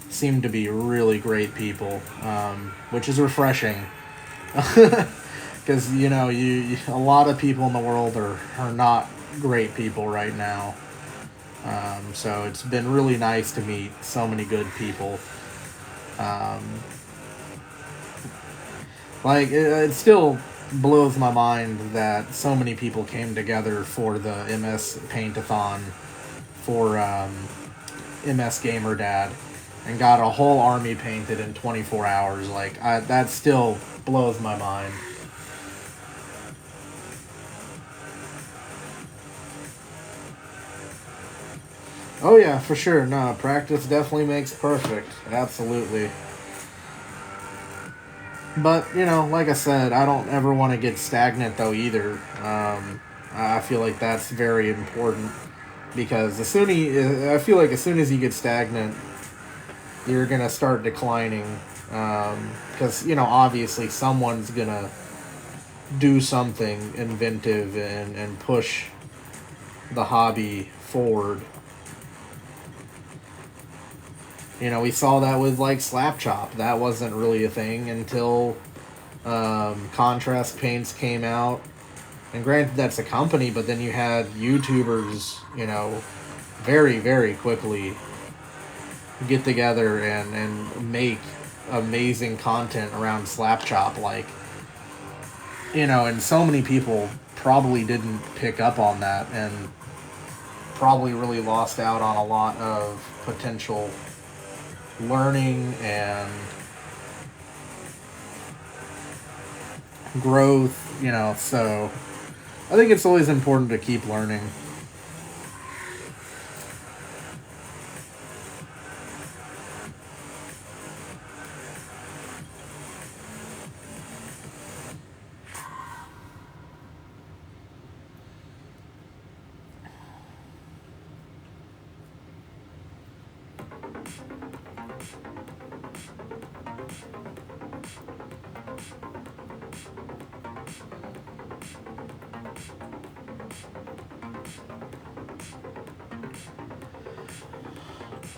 A: seem to be really great people, which is refreshing. Because, a lot of people in the world are not great people right now. So it's been really nice to meet so many good people. It still blows my mind that so many people came together for the MS Paint-a-thon for MS Gamer Dad and got a whole army painted in 24 hours. That still blows my mind. Oh yeah, for sure. No, practice definitely makes perfect. Absolutely. But, like I said, I don't ever want to get stagnant, though, either. I feel like that's very important, because I feel like as soon as you get stagnant, you're going to start declining. Because, obviously someone's going to do something inventive and push the hobby forward. We saw that with, Slap Chop. That wasn't really a thing until contrast paints came out. And granted, that's a company, but then you had YouTubers, very, very quickly get together and make amazing content around slap chop, like, you know, and so many people probably didn't pick up on that and probably really lost out on a lot of potential learning and growth, you know, so I think it's always important to keep learning.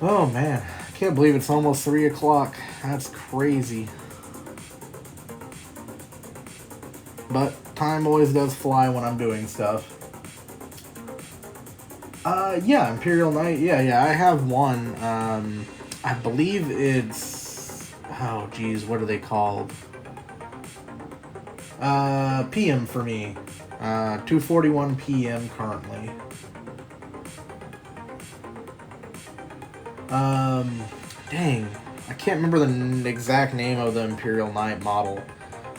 A: Oh man, I can't believe it's almost 3 o'clock. That's crazy. But time always does fly when I'm doing stuff. Yeah, Imperial Knight. Yeah, I have one. I believe it's... Oh, geez, what are they called? PM for me. 2:41 PM currently. Dang. I can't remember the exact name of the Imperial Knight model.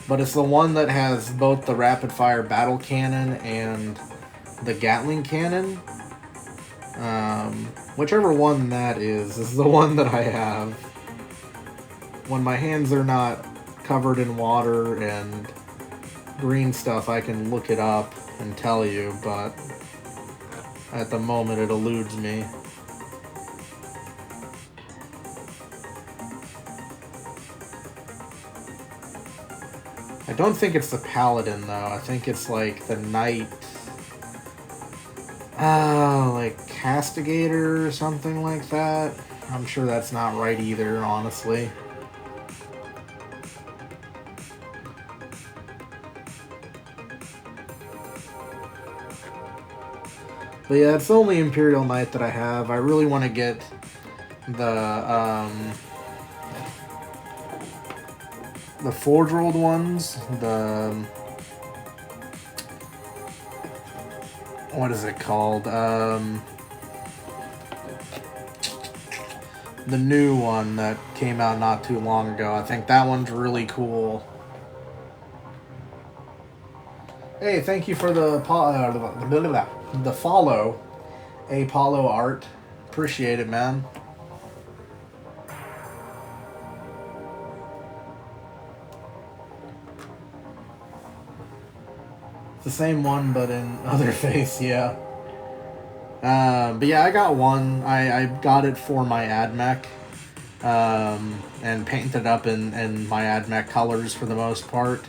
A: But it's the one that has both the rapid-fire battle cannon and the Gatling cannon. Whichever one that is the one that I have. When my hands are not covered in water and green stuff, I can look it up and tell you, but at the moment it eludes me. I don't think it's the Paladin, though. I think it's like the Knight... like Castigator or something like that. I'm sure that's not right either, honestly. But yeah, it's the only Imperial Knight that I have. I really want to get the Forge World ones, what is it called? The new one that came out not too long ago. I think that one's really cool. Hey, thank you for the follow. Apollo Art. Appreciate it, man. It's the same one, but in other face, yeah. But yeah, I got one. I got it for my AdMech. And painted up in my AdMech colors for the most part.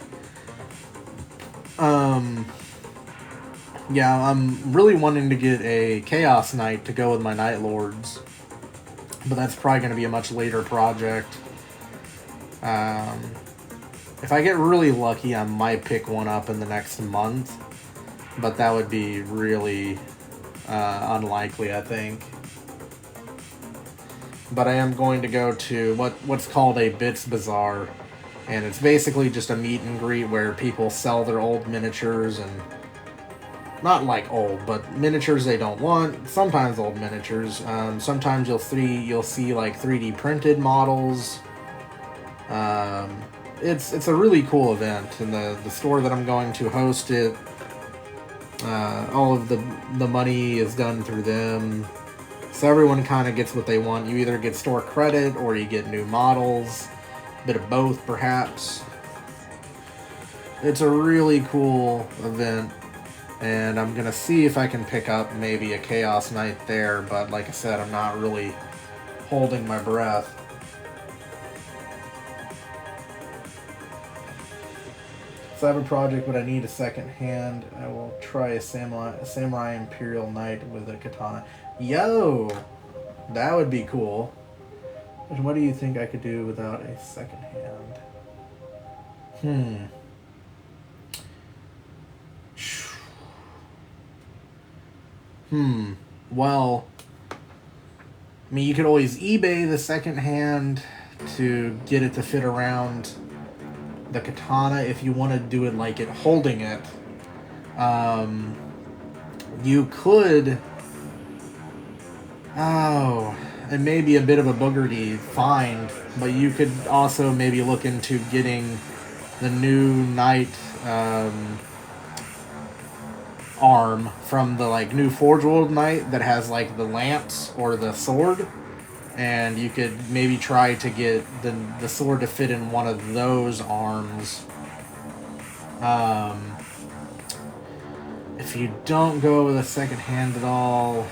A: Yeah, I'm really wanting to get a Chaos Knight to go with my Night Lords. But that's probably going to be a much later project. If I get really lucky, I might pick one up in the next month. But that would be really unlikely, I think. But I am going to go to what's called a Bits Bazaar. And it's basically just a meet and greet where people sell their old miniatures and... Not like old, but miniatures they don't want. Sometimes old miniatures. Sometimes you'll see like 3D printed models. It's a really cool event, and the store that I'm going to host it, all of the money is done through them, so everyone kind of gets what they want. You either get store credit or you get new models, a bit of both perhaps. It's a really cool event, and I'm gonna see if I can pick up maybe a Chaos Knight there, but like I said, I'm not really holding my breath. So I have a project, but I need a second hand. I will try a Samurai Imperial Knight with a katana. Yo! That would be cool. What do you think I could do without a second hand? Well, I mean, you could always eBay the second hand to get it to fit around the katana. If you want to do it like it holding it, you could... Oh, it may be a bit of a booger to find, but you could also maybe look into getting the new knight arm from the like new Forge World knight that has like the lance or the sword, and you could maybe try to get the sword to fit in one of those arms. If you don't go with a second hand at all,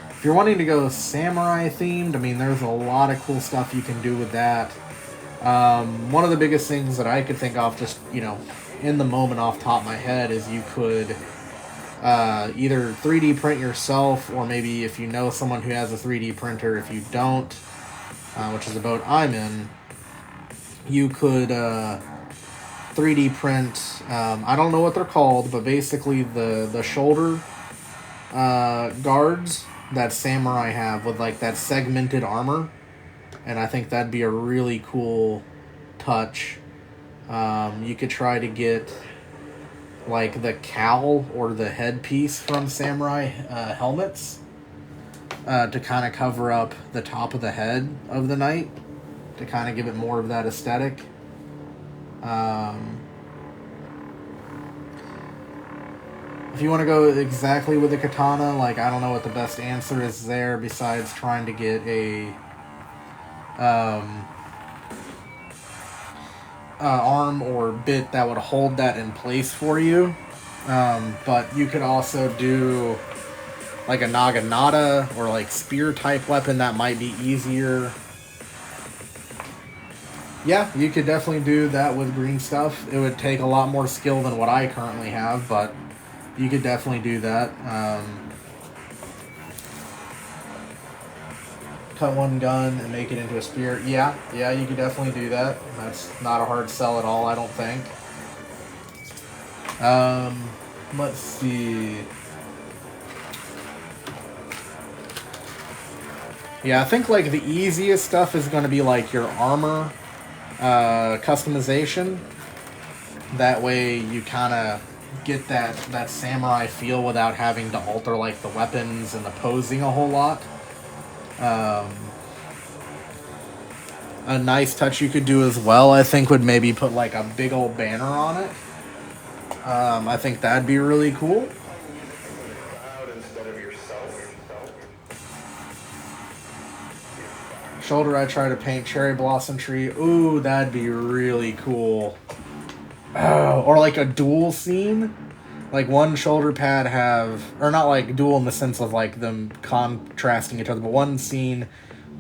A: if you're wanting to go samurai themed, I mean, there's a lot of cool stuff you can do with that. One of the biggest things that I could think of, just, you know, in the moment off the top of my head, is you could either 3D print yourself, or maybe if you know someone who has a 3D printer, if you don't, which is the boat I'm in, you could 3D print, I don't know what they're called, but basically the shoulder guards that samurai have with like that segmented armor, and I think that'd be a really cool touch. You could try to get like the cowl or the headpiece from samurai helmets to kind of cover up the top of the head of the knight, to kind of give it more of that aesthetic. If you want to go exactly with the katana, like, I don't know what the best answer is there besides trying to get a arm or bit that would hold that in place for you. But you could also do like a naginata or like spear type weapon that might be easier. Yeah, you could definitely do that with green stuff. It would take a lot more skill than what I currently have, but you could definitely do that. Cut one gun and make it into a spear. Yeah, you could definitely do that. That's not a hard sell at all, I don't think. Let's see. Yeah, I think like the easiest stuff is going to be like your armor customization. That way you kind of get that samurai feel without having to alter like the weapons and the posing a whole lot. A nice touch you could do as well, I think, would maybe put like a big old banner on it. I think that'd be really cool. Shoulder, I try to paint cherry blossom tree. Ooh, that'd be really cool. Oh, or like a dual scene. Like one shoulder pad have, or not like dual in the sense of like them contrasting each other, but one scene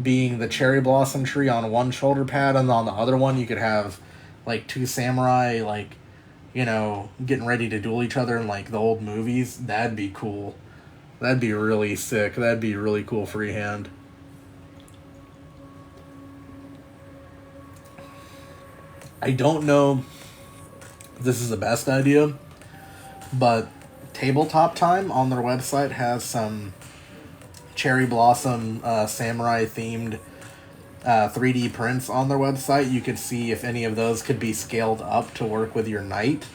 A: being the cherry blossom tree on one shoulder pad, and on the other one you could have like two samurai, like, you know, getting ready to duel each other in like the old movies. That'd be cool. That'd be really sick. That'd be really cool freehand. I don't know if this is the best idea, but Tabletop Time on their website has some cherry blossom samurai themed 3D prints on their website. You could see if any of those could be scaled up to work with your knight.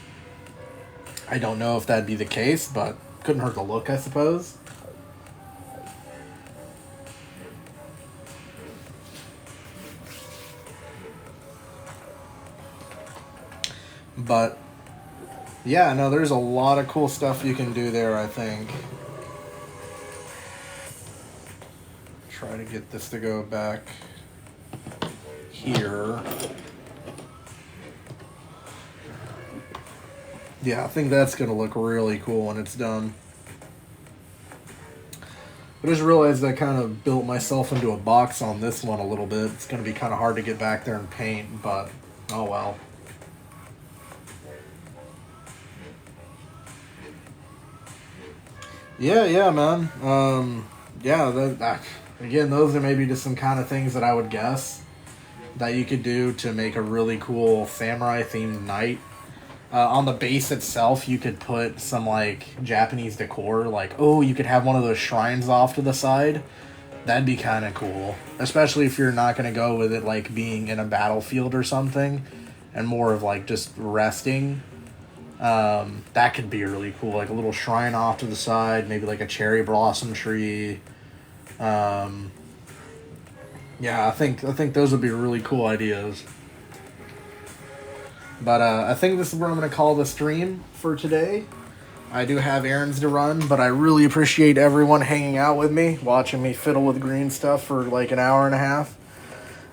A: I don't know if that'd be the case, but couldn't hurt to look, I suppose. But yeah, no, there's a lot of cool stuff you can do there, I think. Try to get this to go back here. Yeah, I think that's going to look really cool when it's done. I just realized I kind of built myself into a box on this one a little bit. It's going to be kind of hard to get back there and paint, but oh well. Yeah, man. Again, those are maybe just some kind of things that I would guess that you could do to make a really cool samurai-themed knight. On the base itself, you could put some like Japanese decor, like, oh, you could have one of those shrines off to the side. That'd be kind of cool, especially if you're not going to go with it like being in a battlefield or something, and more of like just resting. That could be really cool, like a little shrine off to the side, maybe like a cherry blossom tree. Yeah, I think those would be really cool ideas. But I think this is where I'm going to call the stream for today. I do have errands to run, but I really appreciate everyone hanging out with me, watching me fiddle with green stuff for like an hour and a half.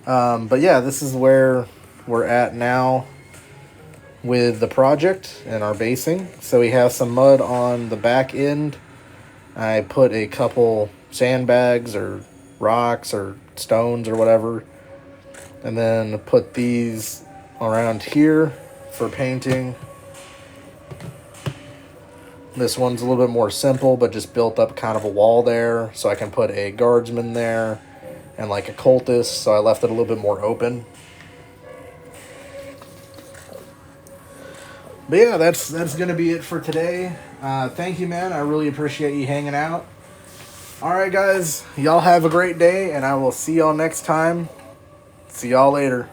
A: But yeah, this is where we're at now with the project and our basing. So we have some mud on the back end. I put a couple sandbags or rocks or stones or whatever, and then put these around here for painting. This one's a little bit more simple, but just built up kind of a wall there, so I can put a guardsman there and like a cultist, so I left it a little bit more open. But yeah, that's gonna be it for today. Thank you, man. I really appreciate you hanging out. Alright guys, y'all have a great day, and I will see y'all next time. See y'all later.